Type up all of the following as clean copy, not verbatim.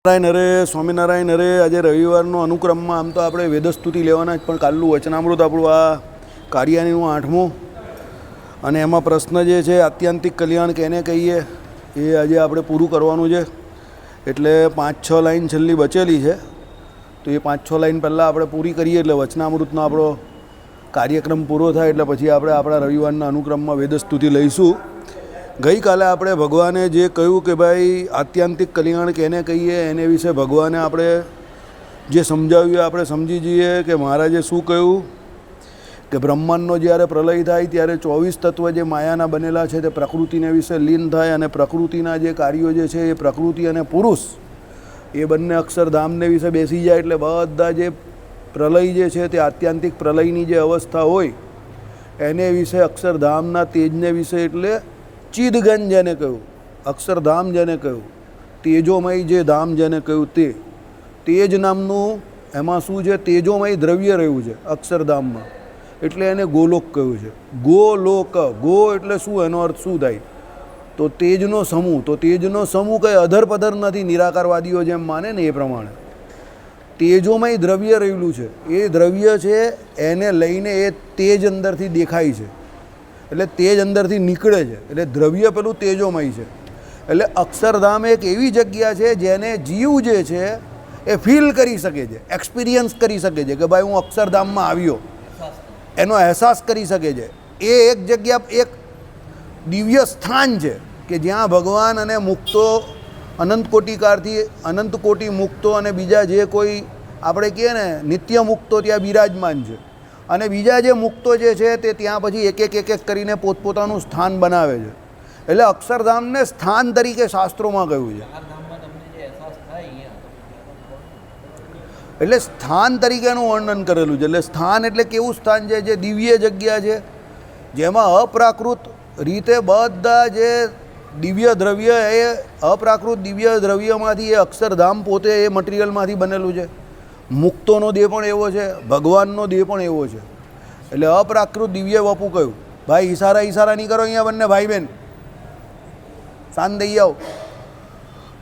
નારાયણ હરે સ્વામિનારાયણ હરે. આજે રવિવારનો અનુક્રમમાં આમ તો આપણે વેદસ્તુતિ લેવાના જ, પણ કાલનું વચનામૃત આપણું આ કાર્યાનીનું 8મું, અને એમાં પ્રશ્ન જે છે આત્યંતિક કલ્યાણ કેને કહીએ એ આજે આપણે પૂરું કરવાનું છે. એટલે 5-6 લાઈન છેલ્લી બચેલી છે, તો એ 5-6 લાઈન પહેલાં આપણે પૂરી કરીએ એટલે વચનામૃતનો આપણો કાર્યક્રમ પૂરો થાય. એટલે પછી આપણે આપણા રવિવારના અનુક્રમમાં વેદસ્તુતિ લઈશું. ગઈકાલે આપણે ભગવાને જે કહ્યું કે ભાઈ આત્યંતિક કલ્યાણ કેને કહીએ એને વિશે ભગવાને આપણે જે સમજાવ્યું આપણે સમજી જઈએ કે મહારાજે શું કહ્યું કે બ્રહ્માંડનો જ્યારે પ્રલય થાય ત્યારે 24 તત્વ જે માયાના બનેલા છે તે પ્રકૃતિને વિશે લીન થાય, અને પ્રકૃતિના જે કાર્યો જે છે એ પ્રકૃતિ અને પુરુષ એ બંને અક્ષરધામને વિશે બેસી જાય. એટલે બધા જે પ્રલય જે છે તે આત્યંતિક પ્રલયની જે અવસ્થા હોય એને વિશે અક્ષરધામના તેજને વિશે, એટલે ચિદગન જેને કહ્યું, અક્ષરધામ જેને કહ્યું, તેજોમય જે ધામ જેને કહ્યું તે તેજ નામનું એમાં શું છે, તેજોમય દ્રવ્ય રહ્યું છે અક્ષરધામમાં, એટલે એને ગોલોક કહ્યું છે. ગોલોક, ગો એટલે શું, એનો અર્થ શું થાય તો તેજનો સમૂહ. તો તેજનો સમૂહ કંઈ અધરપધર નથી, નિરાકારવાદીઓ જેમ માને ને એ પ્રમાણે તેજોમય દ્રવ્ય રહેલું છે. એ દ્રવ્ય છે એને લઈને એ તેજ અંદરથી દેખાય છે, એટલે તેજ અંદરથી નીકળે છે, એટલે દ્રવ્ય પેલું તેજોમય છે. એટલે અક્ષરધામ એક એવી જગ્યા છે જેને જીવ જે છે એ ફીલ કરી શકે છે, એક્સપિરિયન્સ કરી શકે છે કે ભાઈ હું અક્ષરધામમાં આવ્યો, એનો અહેસાસ કરી શકે છે. એ એક જગ્યા, એક દિવ્ય સ્થાન છે કે જ્યાં ભગવાન અને મુક્તો અનંત કોટિકારથી અનંત કોટી મુક્તો અને બીજા જે કોઈ આપણે કહીએ ને નિત્ય મુક્તો ત્યાં બિરાજમાન છે, અને બીજા જે મુક્તો જે છે તે ત્યાં પછી એક એક કરીને પોતપોતાનું સ્થાન બનાવે છે. એટલે અક્ષરધામને સ્થાન તરીકે શાસ્ત્રોમાં કહ્યું છે. એટલે સ્થાન તરીકેનું વર્ણન કરેલું છે. એટલે સ્થાન એટલે કેવું સ્થાન છે, જે દિવ્ય જગ્યા છે જેમાં અપ્રાકૃત રીતે બધા જે દિવ્ય દ્રવ્ય એ અપ્રાકૃત દિવ્ય દ્રવ્યમાંથી એ અક્ષરધામ પોતે એ મટીરિયલમાંથી બનેલું છે. મુક્તોનો દેહ પણ એવો છે, ભગવાનનો દેહ પણ એવો છે. એટલે અપ્રાકૃત દિવ્ય વપુ કહ્યું. ભાઈ ઈશારા નહીં કરો અહીંયા બંને ભાઈ બહેન, શાંત થઈ આવો.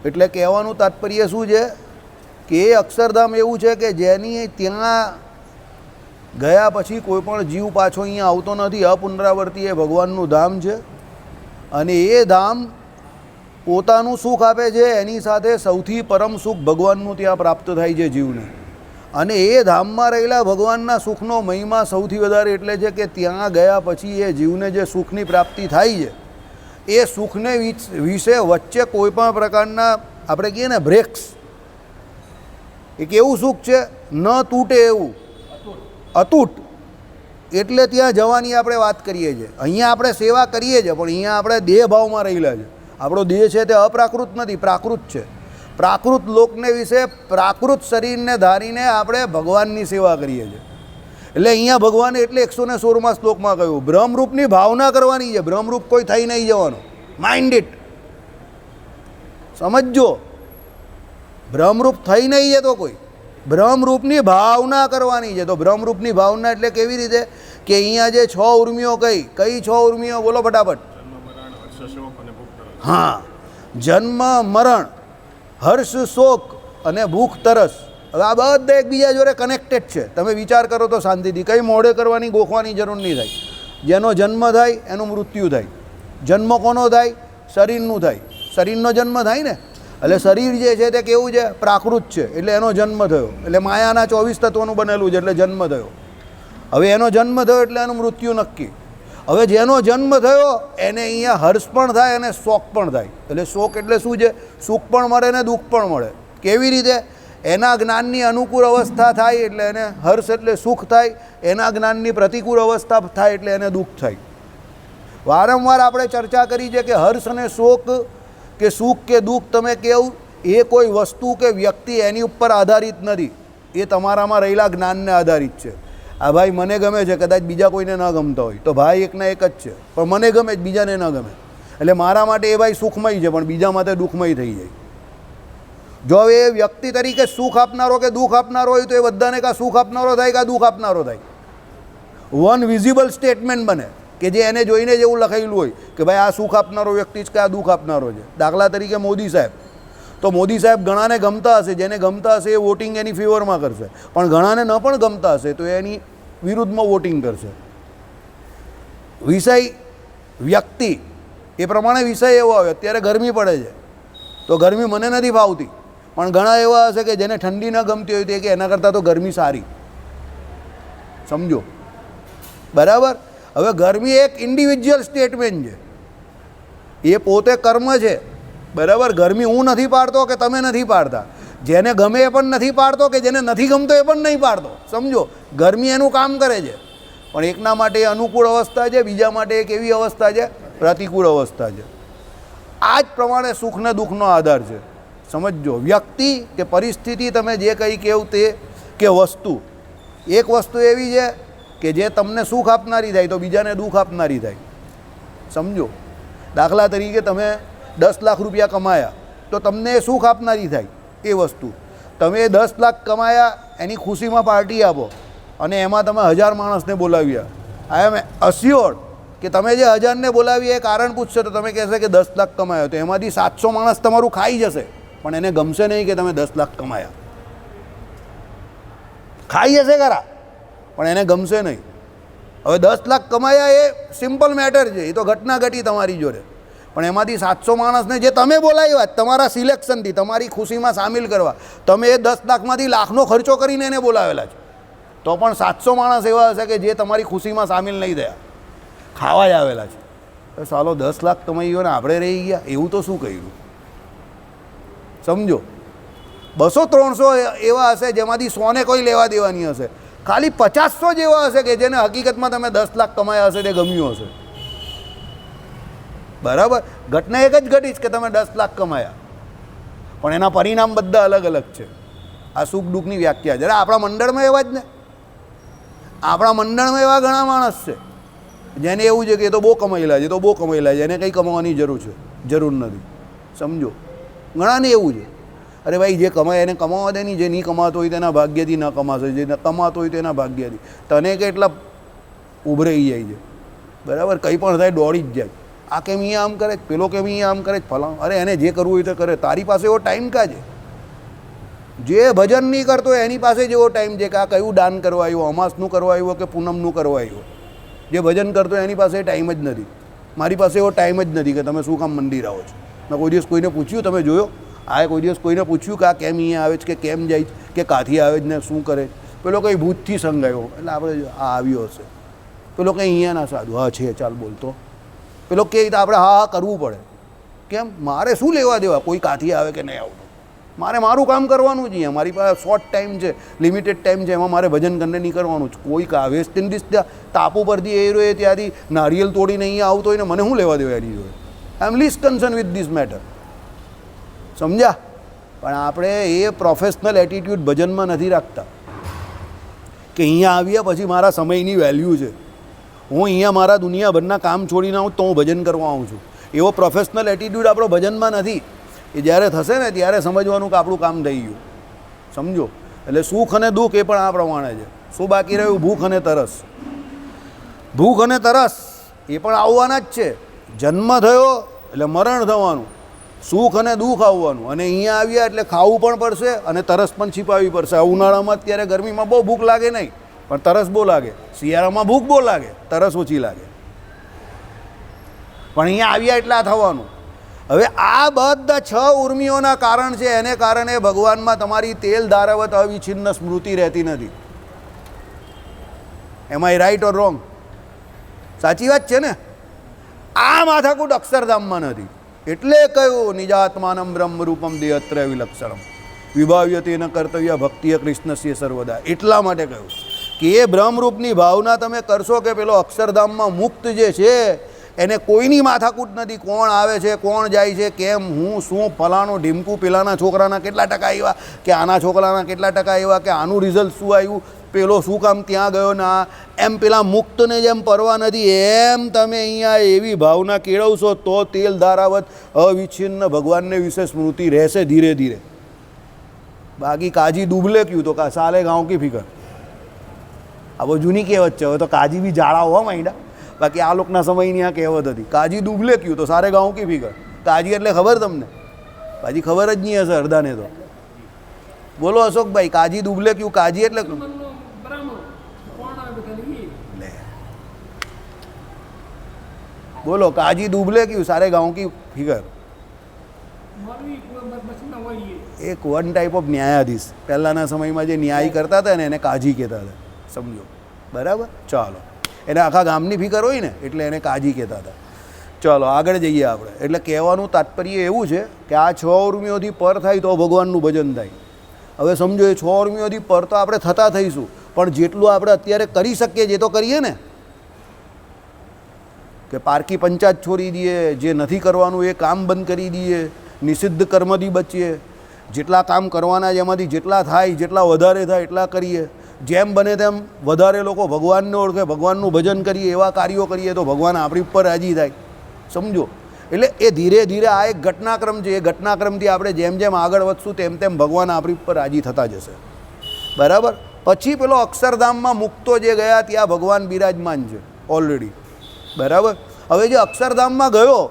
એટલે કહેવાનું તાત્પર્ય શું છે કે એ અક્ષરધામ એવું છે કે જેની ત્યાં ગયા પછી કોઈ પણ જીવ પાછો અહીંયા આવતો નથી. અપુનરાવર્તી એ ભગવાનનું ધામ છે, અને એ ધામ પોતાનું સુખ આપે છે, એની સાથે સૌથી પરમ સુખ ભગવાનનું ત્યાં પ્રાપ્ત થાય છે જીવને. અને એ ધામમાં રહેલા ભગવાનના સુખનો મહિમા સૌથી વધારે એટલે છે કે ત્યાં ગયા પછી એ જીવને જે સુખની પ્રાપ્તિ થાય છે એ સુખને વિશે વચ્ચે કોઈ પણ પ્રકારના આપણે કહીએ ને બ્રેક્સ, એક એવું સુખ છે ન તૂટે એવું અતૂટ. એટલે ત્યાં જવાની આપણે વાત કરીએ છીએ. અહીંયા આપણે સેવા કરીએ છીએ, પણ અહીંયા આપણે દેહ ભાવમાં રહેલા છે. આપણો દેહ છે તે અપ્રાકૃત નથી, પ્રાકૃત છે. પ્રાકૃત લોકને વિશે પ્રાકૃત શરીરને ધારીને આપણે ભગવાનની સેવા કરીએ છીએ. એટલે અહીંયા ભગવાને એટલે 116મા શ્લોકમાં કહ્યું બ્રહ્મરૂપની ભાવના કરવાની છે. બ્રહ્મરૂપ કોઈ થઈ નહીં જવાનું, માઇન્ડ ઇટ, સમજો. બ્રહ્મરૂપ થઈ નહીં જતો કોઈ, બ્રહ્મરૂપની ભાવના કરવાની છે. તો બ્રહ્મરૂપની ભાવના એટલે કેવી રીતે કે અહીંયા જે 6 ઉર્મિઓ કઈ 6 ઉર્મિઓ બોલો ફટાફટ. હા, જન્મ મરણ, હર્ષ શોક અને ભૂખ તરસ. હવે આ બધા એકબીજા જોડે કનેક્ટેડ છે. તમે વિચાર કરો તો શાંતિથી, કંઈ મોડે કરવાની ગોખવાની જરૂર નહીં થાય. જેનો જન્મ થાય એનું મૃત્યુ થાય. જન્મ કોનો થાય? શરીરનું થાય. શરીરનો જન્મ થાય ને, એટલે શરીર જે છે તે કેવું છે? પ્રાકૃત છે, એટલે એનો જન્મ થયો. એટલે માયાના 24 તત્વોનું બનેલું છે, એટલે જન્મ થયો. હવે એનો જન્મ થયો એટલે એનું મૃત્યુ નક્કી. હવે જેનો જન્મ થયો એને અહીંયા હર્ષ પણ થાય અને શોક પણ થાય. એટલે શોક એટલે શું છે? સુખ પણ મળે ને દુઃખ પણ મળે. કેવી રીતે? એના જ્ઞાનની અનુકૂળ અવસ્થા થાય એટલે એને હર્ષ એટલે સુખ થાય, એના જ્ઞાનની પ્રતિકૂળ અવસ્થા થાય એટલે એને દુઃખ થાય. વારંવાર આપણે ચર્ચા કરી છે કે હર્ષ અને શોક કે સુખ કે દુઃખ તમે કેવું એ કોઈ વસ્તુ કે વ્યક્તિ એની ઉપર આધારિત નથી, એ તમારામાં રહેલા જ્ઞાનને આધારિત છે. આ ભાઈ મને ગમે છે, કદાચ બીજા કોઈને ન ગમતા હોય, તો ભાઈ એકના એક જ છે, પણ મને ગમે જ બીજાને ન ગમે. એટલે મારા માટે એ ભાઈ સુખમય છે, પણ બીજા માટે દુઃખમય થઈ જાય. જો હવે એ વ્યક્તિ તરીકે સુખ આપનારો કે દુઃખ આપનારો હોય તો એ બધાને કાં સુખ આપનારો થાય કાં દુઃખ આપનારો થાય. વન વિઝિબલ સ્ટેટમેન્ટ બને કે જે એને જોઈને જ એવું લખાયેલું હોય કે ભાઈ આ સુખ આપનારો વ્યક્તિ છે કે આ દુઃખ આપનારો છે. દાખલા તરીકે મોદી સાહેબ તો મોદી સાહેબ ઘણાને ગમતા હશે, જેને ગમતા હશે એ વોટિંગ એની ફેવરમાં કરશે, પણ ઘણાને ન પણ ગમતા હશે તો એની વિરુદ્ધમાં વોટિંગ કરશે. વિષય વ્યક્તિ એ પ્રમાણે વિષય એવો આવે. અત્યારે ગરમી પડે છે તો ગરમી મને નથી ભાવતી, પણ ઘણા એવા હશે કે જેને ઠંડી ન ગમતી હોય તે કે એના કરતાં તો ગરમી સારી. સમજો બરાબર. હવે ગરમી એક ઇન્ડિવિજ્યુઅલ સ્ટેટમેન્ટ છે, એ પોતે કર્મ છે. બરાબર. ગરમી હું નથી પાડતો કે તમે નથી પાડતા, જેને ગમે એ પણ નથી પાડતો કે જેને નથી ગમતો એ પણ નહીં પાડતો. સમજો ગરમી એનું કામ કરે છે, પણ એકના માટે અનુકૂળ અવસ્થા છે, બીજા માટે એક એવી અવસ્થા છે પ્રતિકૂળ અવસ્થા છે. આ જ પ્રમાણે સુખ ને દુઃખનો આધાર છે. સમજો વ્યક્તિ કે પરિસ્થિતિ, તમે જે કંઈ કહેવું તે કે વસ્તુ, એક વસ્તુ એવી છે કે જે તમને સુખ આપનારી થાય તો બીજાને દુઃખ આપનારી થાય. સમજો દાખલા તરીકે તમે 10 લાખ રૂપિયા કમાયા તો તમને એ સુખ આપનારી થાય એ વસ્તુ. તમે 10 લાખ કમાયા એની ખુશીમાં પાર્ટી આપો અને એમાં તમે 1000 માણસને બોલાવ્યા. આઈ એમ અસ્યોર્ડ કે તમે જે 1000ને બોલાવી એ કારણ પૂછશો તો તમે કહેશે કે 10 લાખ કમાયો, તો એમાંથી 700 માણસ તમારું ખાઈ જશે, પણ એને ગમશે નહીં કે તમે 10 લાખ કમાયા. ખાઈ જશે ખરા, પણ એને ગમશે નહીં. હવે 10 લાખ કમાયા એ સિમ્પલ મેટર છે, એ તો ઘટના ઘટી તમારી જોડે, પણ એમાંથી 700 માણસને જે તમે બોલાવ્યા તમારા સિલેક્શનથી તમારી ખુશીમાં સામેલ કરવા, તમે એ 10 લાખમાંથી લાખનો ખર્ચો કરીને એને બોલાવેલા છે, તો પણ 700 માણસ એવા હશે કે જે તમારી ખુશીમાં સામેલ નહીં થયા, ખાવા જ આવેલા છે. તો સાલો 10 લાખ કમાઈ ગયો ને આપણે રહી ગયા, એવું તો શું કર્યું? સમજો 200-300 એવા હશે જેમાંથી 100ને કોઈ લેવા દેવાની હશે, ખાલી 50-100 જેવા હશે કે જેને હકીકતમાં તમે 10 લાખ કમાયા હશે તે ગમ્યું હશે. બરાબર. ઘટના એક જ ઘટી છે કે તમે 10 લાખ કમાયા, પણ એના પરિણામ બધા અલગ અલગ છે. આ સુખ દુઃખની વ્યાખ્યા છે. આપણા મંડળમાં એવા જ ને, આપણા મંડળમાં એવા ઘણા માણસ છે જેને એવું છે કે એ તો બહુ કમાયેલા છે, તો બહુ કમાયેલા છે, એને કંઈ કમાવાની જરૂર નથી. સમજો ઘણાને એવું છે, અરે ભાઈ જે કમાય એને કમાવા દે નહીં, જે નહીં કમાતો હોય તેના ભાગ્યથી ન કમાશે, જે કમાતો હોય તેના ભાગ્યથી. તને કેટલા ઉભરાઈ જાય છે. બરાબર. કંઈ પણ થાય દોડી જ જાય. આ કેમ અહીંયા આમ કરે, પેલો કેમ અહીંયા આમ કરે, ફલાણ. અરે એને જે કરવું હોય તો કરે, તારી પાસે એવો ટાઈમ કા છે? જે ભજન નહીં કરતો એની પાસે જ એવો ટાઈમ છે કે આ કયું દાન કરવા આવ્યો, અમાસનું કરવા આવ્યો કે પૂનમનું કરવા આવ્યો. જે ભજન કરતો એની પાસે ટાઈમ જ નથી. મારી પાસે એવો ટાઈમ જ નથી કે તમે શું કામ મંદિર આવો છો. મેં કોઈ દિવસ કોઈને પૂછ્યું, તમે જોયો આ કોઈ દિવસ કોઈને પૂછ્યું કે આ કેમ અહીંયા આવે છે, કે કેમ જાય છે, કે કાથી આવે છે ને શું કરે? પેલો કંઈ ભૂતથી સંગાયો એટલે આપણે આ આવ્યો હશે. પેલો કંઈ અહીંયા ના સાધુ, હા છે ચાલ બોલતો. પેલો કે આપણે હા કરવું પડે. કેમ? મારે શું લેવા દેવા કોઈ કાથી આવે કે નહીં આવતો? મારે મારું કામ કરવાનું જ અહીંયા. મારી પાસે શોર્ટ ટાઈમ છે, લિમિટેડ ટાઈમ છે, એમાં મારે ભજન કરીને નહીં કરવાનું જ. કોઈ વેસ્ટ ઇન્ડિઝ ત્યાં તાપુ પરથી એ રહ્યો ત્યાંથી નારિયેલ તોડીને અહીંયા આવતો હોય ને મને શું લેવા દેવા એની જોડે? I am least concern with this matter. સમજ્યા? પણ આપણે એ પ્રોફેશનલ એટીટ્યૂડ ભજનમાં નથી રાખતા કે અહીંયા આવ્યા પછી મારા સમયની વેલ્યુ છે, હું અહીંયા મારા દુનિયાભરના કામ છોડીને આવું તો હું ભજન કરવા આવું છું. એવો પ્રોફેશનલ એટીટ્યૂડ આપણો ભજનમાં નથી. એ જ્યારે થશે ને ત્યારે સમજવાનું કે આપણું કામ થઈ ગયું. સમજો? એટલે સુખ અને દુઃખ એ પણ આ પ્રમાણે છે. શું બાકી રહ્યું? ભૂખ અને તરસ. ભૂખ અને તરસ એ પણ આવવાના જ છે. જન્મ થયો એટલે મરણ થવાનું, સુખ અને દુઃખ આવવાનું, અને અહીંયા આવ્યા એટલે ખાવું પણ પડશે અને તરસ પણ છીપાવવી પડશે. ઉનાળામાં અત્યારે ગરમીમાં બહુ ભૂખ લાગે નહીં, પણ તરસ બહુ લાગે. શિયાળામાં ભૂખ બહુ લાગે, તરસ ઓછી લાગે. પણ અહીંયા આવ્યા એટલે આ થવાનું. હવે આ બધા 6 ઉર્મિઓના કારણ છે, એને કારણે ભગવાનમાં તમારી તેલ ધારાવત અવિચ્છિન્ન સ્મૃતિ રહેતી નથી. એમ આઈ રાઈટ ઓર રોંગ? સાચી વાત છે ને? આ માથાકૂટ અક્ષરધામમાં નથી. એટલે કહ્યું નિજાત્માનમ બ્રહ્મરૂપમ દેહત્રય વિલક્ષણમ વિભાવ્યતે ન કર્તવ્ય ભક્તિય કૃષ્ણસ્ય સર્વદા. એટલા માટે કહ્યું કે એ બ્રહ્મરૂપની ભાવના તમે કરશો કે પેલો અક્ષરધામમાં મુક્ત જે છે એને કોઈની માથાકૂટ નથી. કોણ આવે છે, કોણ જાય છે, કેમ, હું, શું, ફલાણું ઢીમકું, પેલાના છોકરાના કેટલા ટકા આવ્યા, કે આના છોકરાના કેટલા ટકા આવ્યા, કે આનું રિઝલ્ટ શું આવ્યું, પેલો શું કામ ત્યાં ગયો ના, એમ પેલા મુક્તને જેમ પરવા નથી, એમ તમે અહીંયા એવી ભાવના કેળવશો તો તેલ ધારાવત અવિચ્છિન્ન ભગવાનને વિશે સ્મૃતિ રહેશે ધીરે ધીરે. બાકી કાજી ડૂબલે ક્યું તો સાલે ગાંવ કી ફિકર. આ બહુ જૂની કહેવત છે. હવે તો કાજી બી જાળા હોવા માંડ્યા. બાકી આ લોકોના સમયની આ કહેવત હતી, કાજી ડૂબલે ક્યું તો સારે ગાંવ કી ફિકર. કાજી એટલે ખબર તમને? બાજી ખબર જ નહીં હશે અડધાને તો. બોલો અશોકભાઈ, કાજી દુબલે ક્યું? કાજી એટલે લે બોલો, કાજી દુબલે क्यों? सारे गांव की फिगर. એક વન ટાઈપ ઓફ ન્યાયાધીશ, પહેલાંના સમયમાં જે ન્યાય કરતા હતા ને એને કાજી કહેતા હતા, સમજો બરાબર. ચાલો, એને આખા ગામની ફિગર હોય ને એટલે એને કાજી કહેતા હતા. ચાલો આગળ જઈએ આપણે. એટલે કહેવાનું તાત્પર્ય એવું છે કે આ 6 ઉર્મિઓથી પર થાય તો ભગવાનનું ભજન થાય. હવે સમજો એ 6 ઉર્મિઓથી પર તો આપણે થતા થઈશું, પણ જેટલું આપણે અત્યારે કરી શકીએ જે તો કરીએ ને. કે પારકી પંચાયત છોડી દઈએ, જે નથી કરવાનું એ કામ બંધ કરી દઈએ, નિષિદ્ધ કર્મથી બચીએ, જેટલા કામ કરવાના છે એમાંથી જેટલા થાય, જેટલા વધારે થાય એટલા કરીએ, જેમ બને તેમ વધારે લોકો ભગવાનને ઓળખે, ભગવાનનું ભજન કરીએ, એવા કાર્યો કરીએ તો ભગવાન આપણી ઉપર રાજી થાય, સમજો. એટલે એ ધીરે ધીરે આ એક ઘટનાક્રમ છે. એ ઘટનાક્રમથી આપણે જેમ જેમ આગળ વધશું તેમ તેમ ભગવાન આપણી ઉપર રાજી થતા જશે, બરાબર. પછી પેલો અક્ષરધામમાં મુક્તો જે ગયા ત્યાં ભગવાન બિરાજમાન છે ઓલરેડી, બરાબર. હવે જે અક્ષરધામમાં ગયો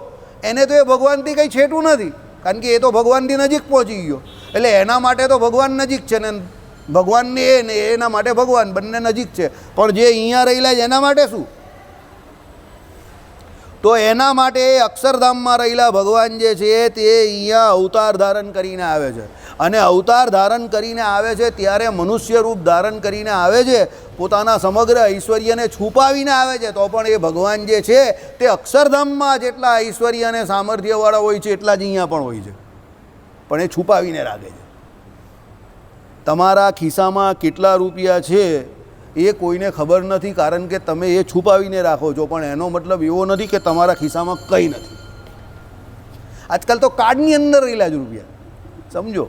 એને તો એ ભગવાનથી કંઈ છેટું નથી, કારણ કે એ તો ભગવાનથી નજીક પહોંચી ગયો. એટલે એના માટે તો ભગવાન નજીક છે ને ભગવાનને એ ને એના માટે ભગવાન બંને નજીક છે. પણ જે અહીંયા રહેલા છે એના માટે શું? તો એના માટે અક્ષરધામમાં રહેલા ભગવાન જે છે તે અહીંયા અવતાર ધારણ કરીને આવે છે. અને અવતાર ધારણ કરીને આવે છે ત્યારે મનુષ્ય રૂપ ધારણ કરીને આવે છે, પોતાના સમગ્ર ઐશ્વર્યને છુપાવીને આવે છે. તો પણ એ ભગવાન જે છે તે અક્ષરધામમાં જેટલા ઐશ્વર્ય અને સામર્થ્યવાળા હોય છે એટલા જ અહીંયા પણ હોય છે, પણ એ છુપાવીને રાખે છે. તમારા ખિસ્સામાં કેટલા રૂપિયા છે એ કોઈને ખબર નથી, કારણ કે તમે એ છુપાવીને રાખો છો. પણ એનો મતલબ એવો નથી કે તમારા ખિસ્સામાં કંઈ નથી. આજકાલ તો કાર્ડની અંદર રહેલા જ રૂપિયા, સમજો.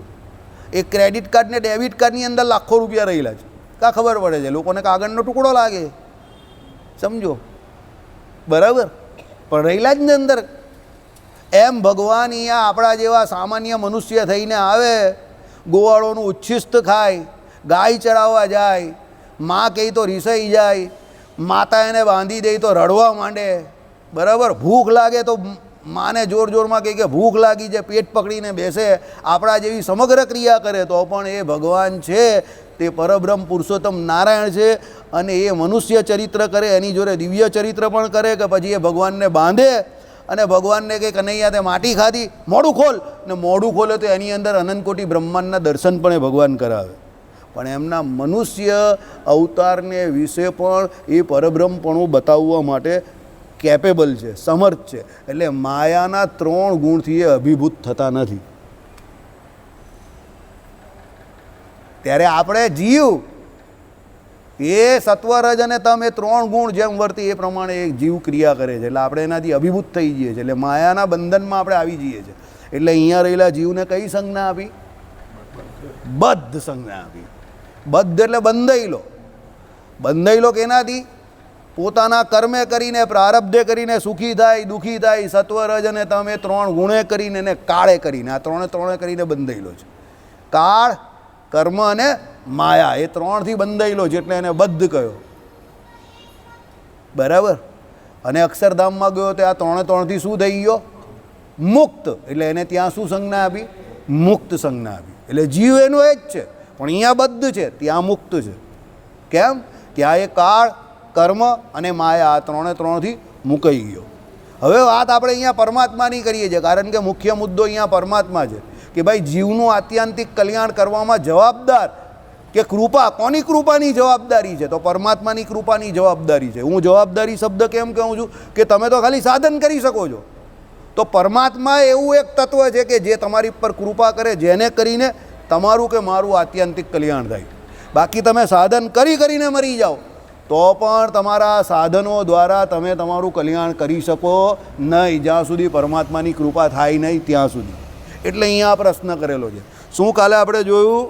એ ક્રેડિટ કાર્ડ ને ડેબિટ કાર્ડની અંદર લાખો રૂપિયા રહેલા છે. કાં ખબર પડે છે? લોકોને કાગળનો ટુકડો લાગે, સમજો, બરાબર, પણ રહેલા જ ને અંદર. એમ ભગવાન અહીંયા આપણા જેવા સામાન્ય મનુષ્ય થઈને આવે, ગોવાળોનું ઉચ્છિષ્ટ ખાય, ગાય ચરાવવા જાય, માં કહે તો રીસાઈ જાય, માતા એને બાંધી દે તો રડવા માંડે, બરાબર. ભૂખ લાગે તો માને જોર જોરમાં કહે કે ભૂખ લાગી છે, પેટ પકડીને બેસે, આપણા જેવી સમગ્ર ક્રિયા કરે. તો પણ એ ભગવાન છે તે પરબ્રહ્મ પુરુષોત્તમ નારાયણ છે. અને એ મનુષ્ય ચરિત્ર કરે, એની જોડે દિવ્ય ચરિત્ર પણ કરે કે પછી એ ભગવાનને બાંધે અને ભગવાનને કે કનૈયા તે માટી ખાધી, મોઢું ખોલ, ને મોઢું ખોલે તો એની અંદર અનંત કોટી બ્રહ્માંડના દર્શન પણ એ ભગવાન કરાવે. પણ એમના મનુષ્ય અવતારને વિશે પણ એ પરબ્રહ્મપણું બતાવવા માટે કેપેબલ છે, સમર્થ છે. એટલે માયાના 3 ગુણથી એ અભિભૂત થતા નથી. ત્યારે આપણે જીવ એ સત્વરજ અને તમ એ 3 ગુણ જેમ વર્તી એ પ્રમાણે એ જીવ ક્રિયા કરે છે. એટલે આપણે એનાથી અભિભૂત થઈ જઈએ છીએ, એટલે માયાના બંધનમાં આપણે આવી જઈએ છીએ. એટલે અહીંયા રહેલા જીવને કઈ સંજ્ઞા આપી? બદ્ધ સંજ્ઞા આપી. બદ્ધ એટલે બંધાયેલો. બંધાયેલો કેનાથી? પોતાના કર્મે કરીને, પ્રારબ્ધે કરીને સુખી થાય, દુઃખી થાય. સત્વરજ અને તમે 3 ગુણે કરીને એને કાળે કરીને, આ 3 કરીને બંધાયેલો છે. કાળ, કર્મ અને માયા, એ 3થી બંધાયેલો છે, એટલે એને બદ્ધ કહ્યો, બરાબર. અને અક્ષરધામમાં ગયો તો આ 3થી શું થઈ ગયો? મુક્ત. એટલે એને ત્યાં શું સંજ્ઞા આપી? મુક્ત સંજ્ઞા આપી. એટલે જીવ એનો એ જ છે, પણ અહીંયા બદ્ધ છે, ત્યાં મુક્ત છે. કેમ? ત્યાં એ કાળ, કર્મ અને માયા આ 3થી મુકાઈ ગયો. હવે વાત આપણે અહીંયા પરમાત્માની કરીએ છીએ, કારણ કે મુખ્ય મુદ્દો અહીંયા પરમાત્મા છે. કે ભાઈ જીવનું આત્યંતિક કલ્યાણ કરવામાં જવાબદાર કે કૃપા, કોની કૃપાની જવાબદારી છે? તો પરમાત્માની કૃપાની જવાબદારી છે. હું જવાબદારી શબ્દ કેમ કહું છું? કે તમે તો ખાલી સાધન કરી શકો છો. તો પરમાત્મા એવું એક તત્વ છે કે જે તમારી પર કૃપા કરે, જેને કરીને તમારું કે મારું આત્યંતિક કલ્યાણ થાય. બાકી તમે સાધન કરીને મરી જાઓ તો પણ તમારા સાધનો દ્વારા તમે તમારું કલ્યાણ કરી શકો નહીં, જ્યાં સુધી પરમાત્માની કૃપા થાય નહીં ત્યાં સુધી. એટલે અહીંયા પ્રશ્ન કરેલો છે. શું કાલે આપણે જોયું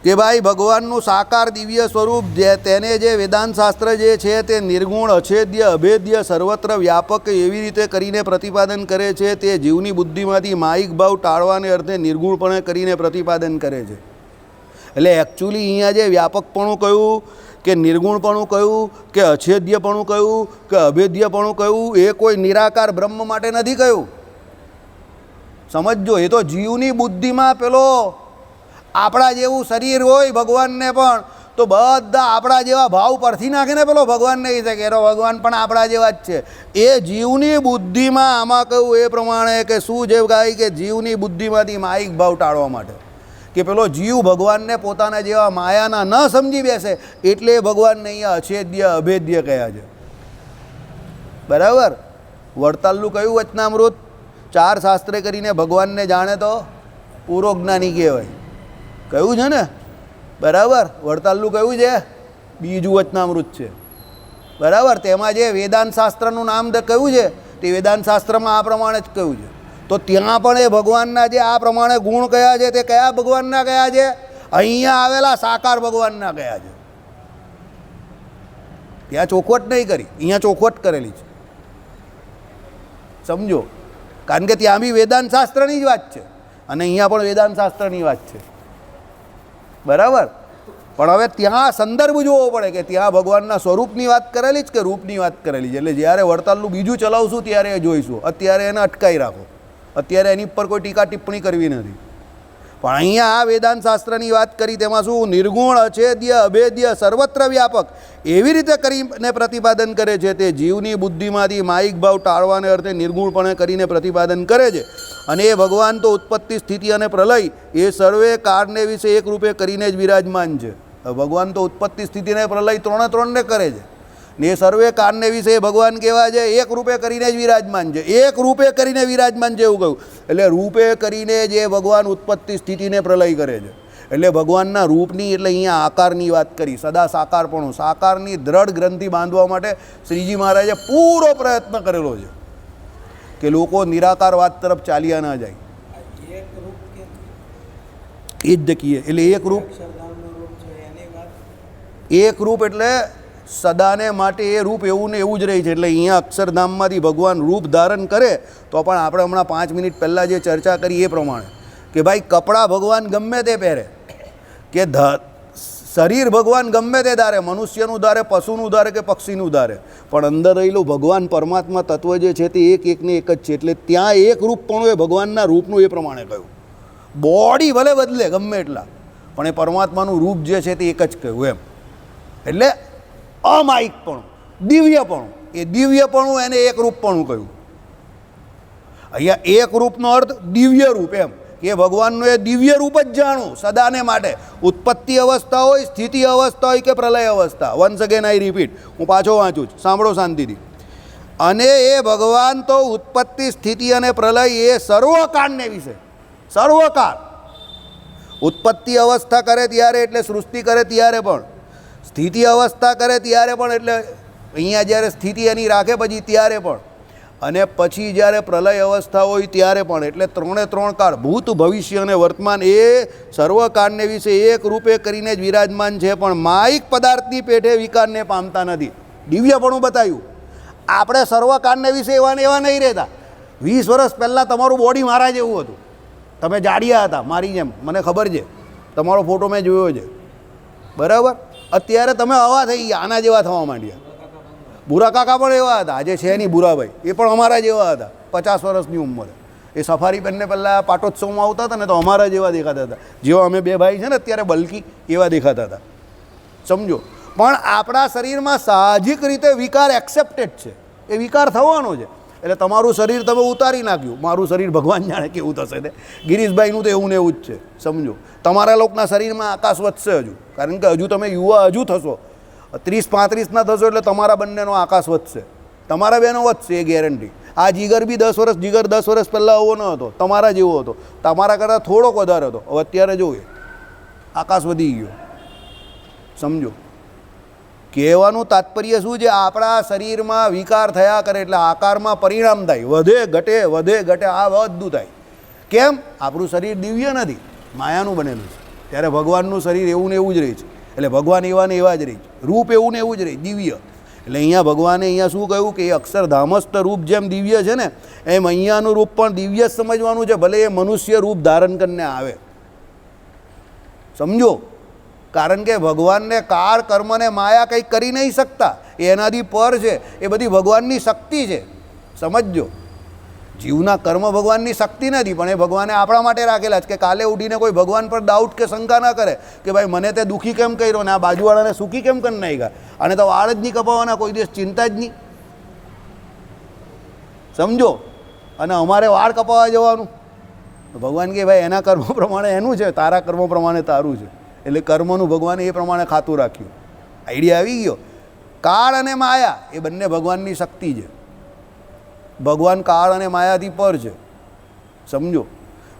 કે ભાઈ ભગવાનનું સાકાર દિવ્ય સ્વરૂપ તેને જે વેદાંત શાસ્ત્ર જે છે તે નિર્ગુણ, અછેદ્ય, અભેદ્ય, સર્વત્ર વ્યાપક એવી રીતે કરીને પ્રતિપાદન કરે છે. તે જીવની બુદ્ધિમાંથી માયિક ભાવ ટાળવાને અર્થે નિર્ગુણપણે કરીને પ્રતિપાદન કરે છે. એટલે એકચ્યુઅલી અહીંયા જે વ્યાપકપણું કહ્યું કે નિર્ગુણપણું કહ્યું કે અછેદ્યપણું કહ્યું કે અભેદ્યપણું કહ્યું, એ કોઈ નિરાકાર બ્રહ્મ માટે નથી કહ્યું. સમજજો, એ તો જીવની બુદ્ધિમાં પેલો આપણા જેવું શરીર હોય ભગવાનને પણ તો બધા આપણા જેવા ભાવ પરથી નાખે ને પેલો ભગવાન નહીં શકે, એનો ભગવાન પણ આપણા જેવા જ છે. એ જીવની બુદ્ધિમાં આમાં કહ્યું એ પ્રમાણે કે શું જે ગાય કે જીવની બુદ્ધિમાંથી માયિક ભાવ ટાળવા માટે, કે પેલો જીવ ભગવાનને પોતાના જેવા માયાના ન સમજી બેસે એટલે ભગવાનને અહીંયા અછેદ્ય અભેદ્ય કહ્યા છે. બરાબર. વડતાલનું કયું વચનામૃત? 4 શાસ્ત્રે કરીને ભગવાનને જાણે તો પૂરો જ્ઞાની કહેવાય. કયું છે ને? બરાબર. વડતાલનું કયું છે? બીજું વચનામૃત છે. બરાબર. તેમાં જે વેદાંત શાસ્ત્રનું નામ કયું છે તે વેદાંત શાસ્ત્રમાં આ પ્રમાણે જ કહ્યું છે. તો ત્યાં પણ એ ભગવાનના જે આ પ્રમાણે ગુણ કયા છે તે કયા ભગવાનના કયા છે? અહીંયા આવેલા સાકાર ભગવાનના કયા છે. ત્યાં ચોખવટ નહીં કરી, અહીંયા ચોખવટ કરેલી છે. સમજો, કારણ કે ત્યાં બી વેદાંત શાસ્ત્રની જ વાત છે અને અહીંયા પણ વેદાંત શાસ્ત્રની વાત છે. બરાબર. પણ હવે ત્યાં સંદર્ભ જોવો પડે કે ત્યાં ભગવાનના સ્વરૂપની વાત કરેલી જ કે રૂપની વાત કરેલી છે. એટલે જ્યારે વડતાલનું બીજું ચલાવશું ત્યારે એ જોઈશું. અત્યારે એને અટકાવી રાખો, અત્યારે એની પર કોઈ ટીકા ટિપ્પણી કરવી નથી. પણ અહીંયા આ વેદાંત શાસ્ત્રની વાત કરી તેમાં શું નિર્ગુણ અછેદ્ય અભેદ્ય સર્વત્ર વ્યાપક એવી રીતે કરીને પ્રતિપાદન કરે છે. તે જીવની બુદ્ધિમાંથી માયિક ભાવ ટાળવાને અર્થે નિર્ગુણપણે કરીને પ્રતિપાદન કરે છે. અને એ ભગવાન તો ઉત્પત્તિ સ્થિતિ અને પ્રલય એ સર્વે કારને વિશે એક રૂપે કરીને જ વિરાજમાન છે. ભગવાન તો ઉત્પત્તિ સ્થિતિ અને પ્રલય ત્રણે કરે છે ને એ સર્વે કારને વિશે ભગવાન કેવા છે? એક રૂપે કરીને જ વિરાજમાન છે. એક રૂપે કરીને વિરાજમાન છે એવું કહ્યું. એટલે રૂપે કરીને જે ભગવાન ઉત્પત્તિ સ્થિતિને પ્રલય કરે છે. એટલે ભગવાનના રૂપની એટલે અહીંયા આકારની વાત કરી, સદા સાકારપણું, સાકારની દ્રઢ ગ્રંથિ બાંધવા માટે શ્રીજી મહારાજે પૂરો પ્રયત્ન કરેલો છે કે લોકો નિરાકારવાદ તરફ ચાલ્યા ના જાય. એ જ દકીએ એટલે એક રૂપ એટલે સદાને માટે એ રૂપ એવું ને એવું જ રહે છે. એટલે અહીંયા અક્ષરધામમાંથી ભગવાન રૂપ ધારણ કરે તો પણ આપણે હમણાં 5 મિનિટ પહેલાં જે ચર્ચા કરી એ પ્રમાણે કે ભાઈ કપડાં ભગવાન ગમે તે પહેરે, કે શરીર ભગવાન ગમે તે ધારે, મનુષ્યનું ધારે, પશુનું ધારે કે પક્ષીનું ધારે, પણ અંદર રહેલું ભગવાન પરમાત્મા તત્વ જે છે તે એકને એક જ છે. એટલે ત્યાં એક રૂપપણું એ ભગવાનના રૂપનું એ પ્રમાણે કહ્યું. બોડી ભલે બદલે ગમે એટલા, પણ એ પરમાત્માનું રૂપ જે છે તે એક જ કહ્યું એમ. એટલે અમાયિકપણું, દિવ્યપણું, એ દિવ્યપણું એને એક રૂપપણું કહ્યું. અહીંયા એક રૂપનો અર્થ દિવ્ય રૂપ એમ કે ભગવાનનું એ દિવ્ય રૂપ જ જાણવું સદાને માટે. ઉત્પત્તિ અવસ્થા હોય, સ્થિતિ અવસ્થા હોય કે પ્રલય અવસ્થા. વન્સ અગેન આઈ રિપીટ, હું પાછો વાંચું છું, સાંભળો શાંતિથી. અને એ ભગવાન તો ઉત્પત્તિ સ્થિતિ અને પ્રલય એ સર્વકાળને વિશે, સર્વકાળ ઉત્પત્તિ અવસ્થા કરે ત્યારે એટલે સૃષ્ટિ કરે ત્યારે પણ, સ્થિતિ અવસ્થા કરે ત્યારે પણ એટલે અહીંયા જ્યારે સ્થિતિ એની રાખે પછી ત્યારે પણ, અને પછી જ્યારે પ્રલય અવસ્થા હોય ત્યારે પણ. એટલે 3 કાળ ભૂત ભવિષ્ય અને વર્તમાન એ સર્વકાળને વિશે એક રૂપે કરીને જ વિરાજમાન છે. પણ માયિક પદાર્થની પેઠે વિકારને પામતા નથી. દિવ્યપણું બતાવ્યું. આપણે સર્વકાળને વિશે એવા નહીં રહેતા. 20 વર્ષ પહેલાં તમારું બોડી મારા જેવું હતું, તમે જાડિયા હતા મારી જેમ, મને ખબર છે, તમારો ફોટો મેં જોયો છે. બરાબર. અત્યારે તમે આવા થઈ ગયા, આના જેવા થવા માંડ્યા. બુરા કાકા પણ એવા હતા, આજે છે નહીં બુરાભાઈ, એ પણ અમારા જેવા હતા 50 વર્ષની ઉંમરે. એ સફારી પેનને પહેલાં પાટોત્સવમાં આવતા હતા ને તો અમારા જેવા દેખાતા હતા. જેવા અમે 2 ભાઈ છે ને અત્યારે બલ્કી એવા દેખાતા હતા. સમજો. પણ આપણા શરીરમાં સાહજિક રીતે વિકાર એક્સેપ્ટેડ છે, એ વિકાર થવાનો છે. એટલે તમારું શરીર તમે ઉતારી નાખ્યું, મારું શરીર ભગવાન જાણે કેવું થશે તે. ગિરીશભાઈનું તો એવું ને એવું જ છે. સમજો. તમારા લોકોના શરીરમાં આકાશ વધશે હજુ, કારણ કે હજુ તમે યુવા હજુ થશો, 30-35 થશો એટલે તમારા બંનેનો આકાશ વધશે, તમારા બેનો વધશે, એ ગેરંટી. આ જીગર બી 10 વર્ષ પહેલાં આવો ન હતો, તમારા જેવો હતો, તમારા કરતાં થોડોક વધારે હતો. હવે અત્યારે જોઈએ આકાશ વધી ગયો. સમજો. કહેવાનું તાત્પર્ય શું છે? આપણા શરીરમાં વિકાર થયા કરે એટલે આકારમાં પરિણામ થાય, વધે ઘટે, આ બધું થાય. કેમ? આપણું શરીર દિવ્ય નથી, માયાનું બનેલું છે. ત્યારે ભગવાનનું શરીર એવું ને એવું જ રહે છે. એટલે ભગવાન એવા ને એવા જ રહે છે, રૂપ એવું ને એવું જ રહે, દિવ્ય. એટલે અહીંયા ભગવાને અહીંયા શું કહ્યું કે એ અક્ષરધામસ્થ રૂપ જેમ દિવ્ય છે ને એમ અહીંયાનું રૂપ પણ દિવ્ય જ સમજવાનું છે, ભલે એ મનુષ્ય રૂપ ધારણ કરીને આવે. સમજો. કારણ કે ભગવાનને કાળ કર્મને માયા કંઈ કરી નહીં શકતા, એ એનાથી પર છે, એ બધી ભગવાનની શક્તિ છે. સમજજો, જીવના કર્મ ભગવાનની શક્તિ નથી, પણ એ ભગવાને આપણા માટે રાખેલા છે કે કાલે ઉઠીને કોઈ ભગવાન પર ડાઉટ કે શંકા ના કરે કે ભાઈ મને તે દુઃખી કેમ કર્યો ને આ બાજુવાળાને સુખી કેમ કરી નાખ્યા, અને તો વાળ જ નહીં કપાવવાના, કોઈ દિવસ ચિંતા જ નહીં. સમજો, અને અમારે વાળ કપાવવા જવાનું, ભગવાન કે ભાઈ એના કર્મ પ્રમાણે એનું છે, તારા કર્મ પ્રમાણે તારું છે. એટલે કર્મનું ભગવાને એ પ્રમાણે ખાતું રાખ્યું. આઈડિયા આવી ગયો? કાળ અને માયા એ બંને ભગવાનની શક્તિ છે. ભગવાન કાળ અને માયાથી પર છે. સમજો,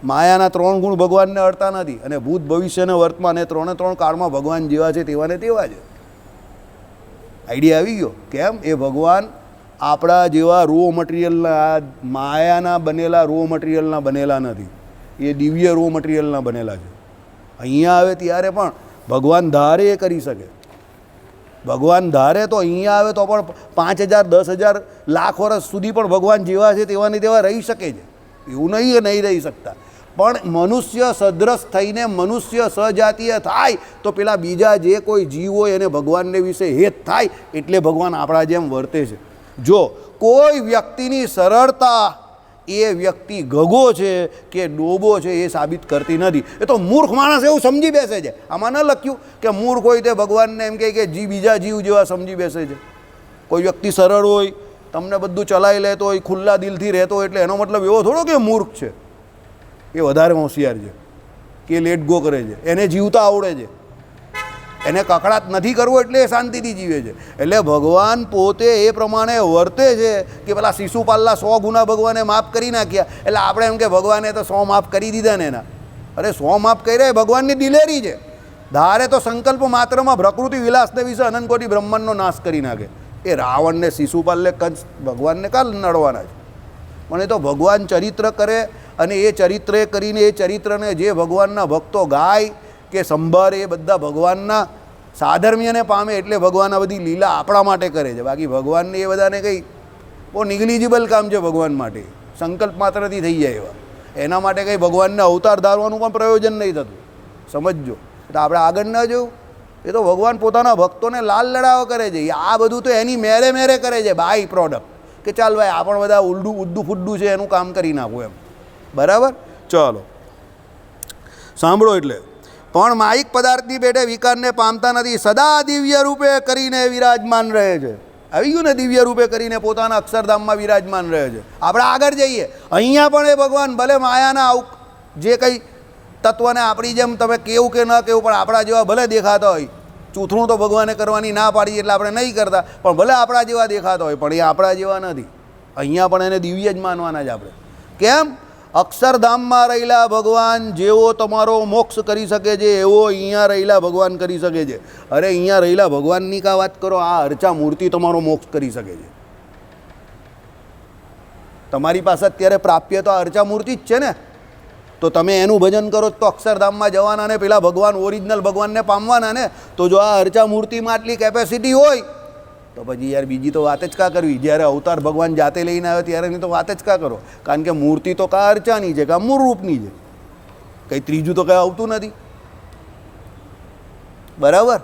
માયાના 3 ગુણ ભગવાનને અડતા નથી, અને ભૂત ભવિષ્ય અને વર્તમાન એ 3 કાળમાં ભગવાન જેવા છે તેવા ને તેવા છે. આઈડિયા આવી ગયો? કેમ? એ ભગવાન આપણા જેવા રો મટીરિયલના, માયાના બનેલા રો મટીરિયલના બનેલા નથી, એ દિવ્ય રો મટીરિયલના બનેલા છે. અહીંયા આવે ત્યારે પણ ભગવાન ધારે એ કરી શકે. ભગવાન ધારે તો અહીંયા આવે તો પણ 5000, 10,000, લાખ વર્ષ સુધી પણ ભગવાન જેવા છે તેવા ને તેવા રહી શકે છે. એવું નહીં એ નહીં રહી શકતા, પણ મનુષ્ય સદ્રશ થઈને મનુષ્ય સજાતીય થાય તો પેલા બીજા જે કોઈ જીવ હોય એને ભગવાનને વિશે હેત થાય, એટલે ભગવાન આપણા જેમ વર્તે છે. જો કોઈ વ્યક્તિની સરળતા એ વ્યક્તિ ગગો છે કે ડોબો છે એ સાબિત કરતી નથી. એ તો મૂર્ખ માણસ એવું સમજી બેસે છે. આમાં ન લખ્યું કે મૂર્ખ હોય તે ભગવાનને એમ કહે કે બીજા જીવ જેવા સમજી બેસે છે. કોઈ વ્યક્તિ સરળ હોય, તમને બધું ચલાવી લેતો હોય, ખુલ્લા દિલથી રહેતો હોય, એટલે એનો મતલબ એવો થોડો કે મૂર્ખ છે. એ વધારે હોશિયાર છે કે લેટ ગો કરે છે, એને જીવતા આવડે છે, એને કકડાટ નથી કરવો એટલે એ શાંતિથી જીવે છે. એટલે ભગવાન પોતે એ પ્રમાણે વર્તે છે કે પેલા શિશુપાલના 100 ગુના ભગવાને માફ કરી નાખ્યા, એટલે આપણે એમ કે ભગવાને તો 100 માફ કરી દીધા ને એના. અરે 100 માફ કર્યા એ ભગવાનની દિલેરી છે. ધારે તો સંકલ્પ માત્રમાં પ્રકૃતિ વિલાસને વિશે અનંતકોટી બ્રહ્માંડનો નાશ કરી નાખે. એ રાવણને, શિશુપાલને, કંસ ભગવાનને કાલ નડવાના છે, પણ એ તો ભગવાન ચરિત્ર કરે, અને એ ચરિત્રે કરીને એ ચરિત્રને જે ભગવાનના ભક્તો ગાય કે સંભાળે એ બધા ભગવાનના સાધર્મ્યને પામે. એટલે ભગવાન આ બધી લીલા આપણા માટે કરે છે. બાકી ભગવાનને એ બધાને કંઈ બહુ નિગ્લિજિબલ કામ છે ભગવાન માટે, સંકલ્પ માત્રથી થઈ જાય એવા. એના માટે કંઈ ભગવાનને અવતાર ધારવાનું પણ પ્રયોજન નહીં થતું. સમજજો, એટલે આપણે આગળ ન જવું. એ તો ભગવાન પોતાના ભક્તોને લાલ લડાવો કરે છે. આ બધું તો એની મેરે મેરે કરે છે, બાય પ્રોડક્ટ, કે ચાલ ભાઈ આ પણ બધા ઉડ્ડું ફુડ્ડું છે એનું કામ કરી નાખવું એમ. બરાબર? ચાલો સાંભળો. એટલે પણ માયિક પદાર્થની પેટે વિકારને પામતા નથી, સદા દિવ્ય રૂપે કરીને વિરાજમાન રહે છે. આવી ગયું ને? દિવ્ય રૂપે કરીને પોતાના અક્ષરધામમાં વિરાજમાન રહે છે. આપણે આગળ જઈએ, અહીંયા પણ એ ભગવાન ભલે માયાના જે કંઈ તત્વને આપણી જેમ તમે કેવું કે ન કેવું, પણ આપણા જેવા ભલે દેખાતા હોય, ચૂથણું તો ભગવાને કરવાની ના પાડી એટલે આપણે નહીં કરતા, પણ ભલે આપણા જેવા દેખાતા હોય, પણ એ આપણા જેવા નથી. અહીંયા પણ એને દિવ્ય જ માનવાના જ આપણે. કેમ? અક્ષરધામમાં રહેલા ભગવાન જેવો તમારો મોક્ષ કરી શકે છે એવો અહીંયા રહેલા ભગવાન કરી શકે છે. અરે અહીંયા રહેલા ભગવાનની કા વાત કરો, આ અર્ચા મૂર્તિ તમારો મોક્ષ કરી શકે છે. તમારી પાસે અત્યારે પ્રાપ્ય તો આ અર્ચા મૂર્તિ જ છે ને, તો તમે એનું ભજન કરો તો અક્ષરધામમાં જવાના ને પેલા ભગવાન ઓરિજિનલ ભગવાનને પામવાના ને. તો જો આ અર્ચા મૂર્તિમાં આટલી કેપેસિટી હોય તો પછી યાર બીજી તો વાત જ કા કરવી. જ્યારે અવતાર ભગવાન જાતે લઈને આવે ત્યારેની તો વાત જ કા કરો, કારણ કે મૂર્તિ તો કા અર્ચાની છે, કા મૂળ રૂપની છે, કંઈ ત્રીજું તો કંઈ આવતું નથી. બરાબર?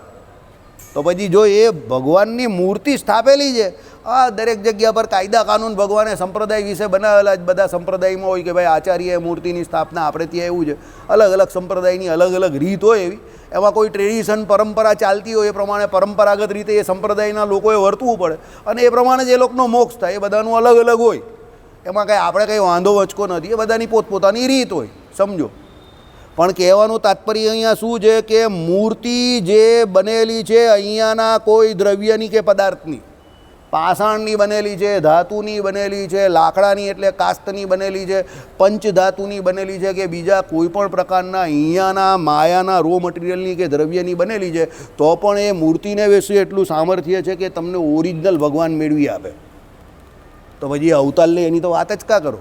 તો પછી જો એ ભગવાનની મૂર્તિ સ્થાપેલી છે, આ દરેક જગ્યા પર કાયદા કાનૂન ભગવાને સંપ્રદાય વિશે બનાવેલા જ. બધા સંપ્રદાયમાં હોય કે ભાઈ આચાર્ય મૂર્તિની સ્થાપના, આપણે ત્યાં એવું છે અલગ અલગ સંપ્રદાયની અલગ અલગ રીત હોય એવી. એમાં કોઈ ટ્રેડિશન પરંપરા ચાલતી હોય એ પ્રમાણે પરંપરાગત રીતે એ સંપ્રદાયના લોકોએ વર્તવું પડે, અને એ પ્રમાણે જ એ લોકોનો મોક્ષ થાય. એ બધાનું અલગ અલગ હોય, એમાં કંઈ આપણે કંઈ વાંધો વચકો નથી, એ બધાની પોતપોતાની રીત હોય. સમજો, પણ કહેવાનું તાત્પર્ય અહીંયા શું છે કે મૂર્તિ જે બનેલી છે અહીંયાના કોઈ દ્રવ્યની કે પદાર્થની, પાષાણની બનેલી છે, ધાતુની બનેલી છે, લાકડાની એટલે કાસ્તની બનેલી છે, પંચધાતુની બનેલી છે, કે બીજા કોઈ પણ પ્રકારના અહીંયાના માયાના રો મટીરિયલની કે દ્રવ્યની બનેલી છે, તો પણ એ મૂર્તિને વિશે એટલું સામર્થ્ય છે કે તમને ઓરિજિનલ ભગવાન મેળવી આપે. તો પછી અવતાર લે એની તો વાત જ કા કરો.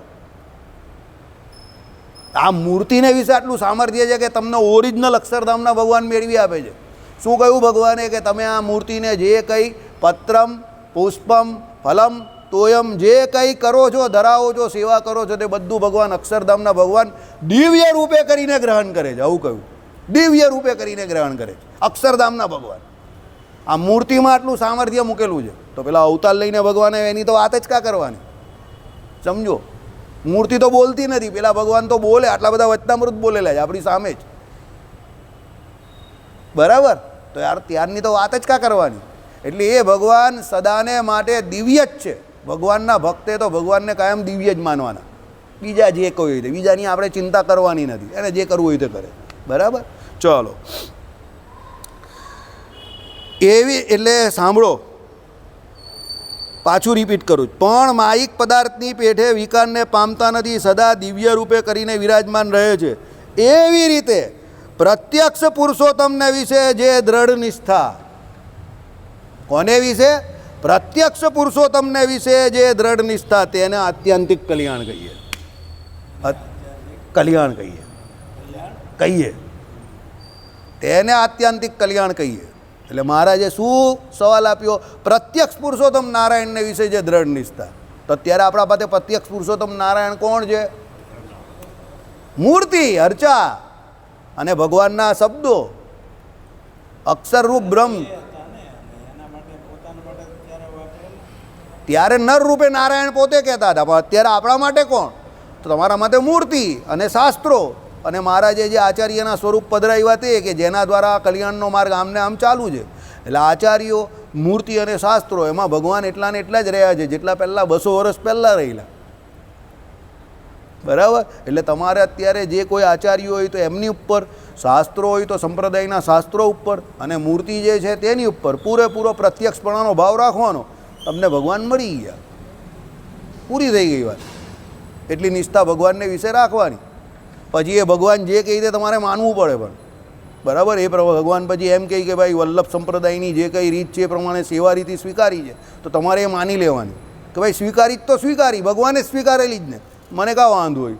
આ મૂર્તિને વિશે આટલું સામર્થ્ય છે કે તમને ઓરિજિનલ અક્ષરધામના ભગવાન મેળવી આપે છે. શું કહ્યું ભગવાને? કે તમે આ મૂર્તિને જે કંઈ પત્રમ, પુષ્પમ, ફલમ, તોયમ જે કંઈ કરો છો, ધરાવો છો, સેવા કરો છો, તે બધું ભગવાન અક્ષરધામના ભગવાન દિવ્ય રૂપે કરીને ગ્રહણ કરે છે. આવું કહ્યું. દિવ્ય રૂપે કરીને ગ્રહણ કરે છે અક્ષરધામના ભગવાન. આ મૂર્તિમાં આટલું સામર્થ્ય મૂકેલું છે તો પેલા અવતાર લઈને ભગવાને એની તો વાત જ કા કરવાની. સમજો, મૂર્તિ તો બોલતી નથી, પેલા ભગવાન તો બોલે, આટલા બધા વચનામૃત બોલેલા છે આપણી સામે જ. બરાબર, તો યાર ત્યારની તો વાત જ કા કરવાની. એટલે એ ભગવાન સદાને માટે દિવ્ય જ છે. ભગવાનના ભક્તે તો ભગવાનને કાયમ દિવ્ય જ માનવાના. બીજા જે કોઈ હોય તે, બીજાની આપણે ચિંતા કરવાની નથી, એને જે કરવું હોય તે કરે. બરાબર, ચલો. એવી એટલે સાંભળો, પાછું રિપીટ કરું, પણ માયિક પદાર્થની પેઠે વિકારને પામતા નથી, સદા દિવ્ય રૂપે કરીને વિરાજમાન રહે છે. એવી રીતે પ્રત્યક્ષ પુરુષોત્તમને વિશે જે દ્રઢ નિષ્ઠા, કોને વિશે? પ્રત્યક્ષ પુરુષોત્તમને વિશે જે દ્રઢ નિષ્ઠા, તેને આત્યંતિક કલ્યાણ કહીએ. કલ્યાણ કહીએ તેને આત્યંતિક કલ્યાણ કહીએ. એટલે મહારાજે શું સવાલ આપ્યો? પ્રત્યક્ષ પુરુષોત્તમ નારાયણને વિશે જે દ્રઢ નિષ્ઠા. તો અત્યારે આપણા પાસે પ્રત્યક્ષ પુરુષોત્તમ નારાયણ કોણ છે? મૂર્તિ, અર્ચા અને ભગવાનના શબ્દો, અક્ષરરૂપ બ્રહ્મ. ત્યારે નર રૂપે નારાયણ પોતે કહેતા હતા, પણ અત્યારે આપણા માટે કોણ? તો તમારા માટે મૂર્તિ અને શાસ્ત્રો અને મહારાજે જે આચાર્યના સ્વરૂપ પધરાવ્યા તે કે જેના દ્વારા કલ્યાણનો માર્ગ આમને આમ ચાલુ છે. એટલે આચાર્યો, મૂર્તિ અને શાસ્ત્રો, એમાં ભગવાન એટલા ને એટલા જ રહ્યા છે જેટલા પહેલાં 200 વર્ષ પહેલાં રહેલા. બરાબર, એટલે તમારે અત્યારે જે કોઈ આચાર્યો હોય તો એમની ઉપર, શાસ્ત્રો હોય તો સંપ્રદાયના શાસ્ત્રો ઉપર, અને મૂર્તિ જે છે તેની ઉપર પૂરેપૂરો પ્રત્યક્ષપણાનો ભાવ રાખવાનો. તમને ભગવાન મળી ગયા, પૂરી થઈ ગઈ વાત. એટલી નિષ્ઠા ભગવાનને વિશે રાખવાની. પછી એ ભગવાન જે કહે તે તમારે માનવું પડે. પણ બરાબર, એ ભગવાન પછી એમ કહે કે ભાઈ વલ્લભ સંપ્રદાયની જે કંઈ રીત છે એ પ્રમાણે સેવા રીતિ સ્વીકારી છે, તો તમારે એ માની લેવાની કે ભાઈ સ્વીકારી તો સ્વીકારી, ભગવાને સ્વીકારેલી જ ને, મને કાં વાંધો હોય.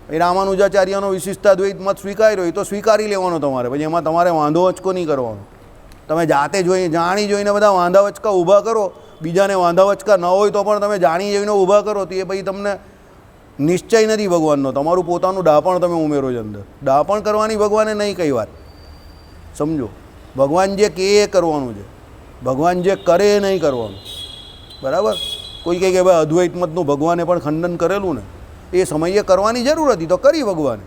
એ રામાનુજાચાર્યનો વિશિષ્ટાદ્વૈત મત સ્વીકાર્યો હોય તો સ્વીકારી લેવાનો તમારે. પછી એમાં તમારે વાંધો વચકો નહીં કરવાનો. તમે જાતે જોઈ જાણી જોઈને બધા વાંધા વચકા ઊભા કરો, બીજાને વાંધા વચકા ન હોય તો પણ તમે જાણી જોઈને ઊભા કરો, તો એ પછી તમને નિશ્ચય નથી ભગવાનનો, તમારું પોતાનું ડાપણ તમે ઉમેરો છો અંદર. ડાપણ કરવાની ભગવાને નહીં કઈ વાત. સમજો, ભગવાન જે કહે એ કરવાનું છે, ભગવાન જે કરે એ નહીં કરવાનું. બરાબર, કોઈ કહે કે ભાઈ અદ્વૈત મતનું ભગવાને પણ ખંડન કરેલું ને, એ સમયે કરવાની જરૂર હતી તો કરી ભગવાને,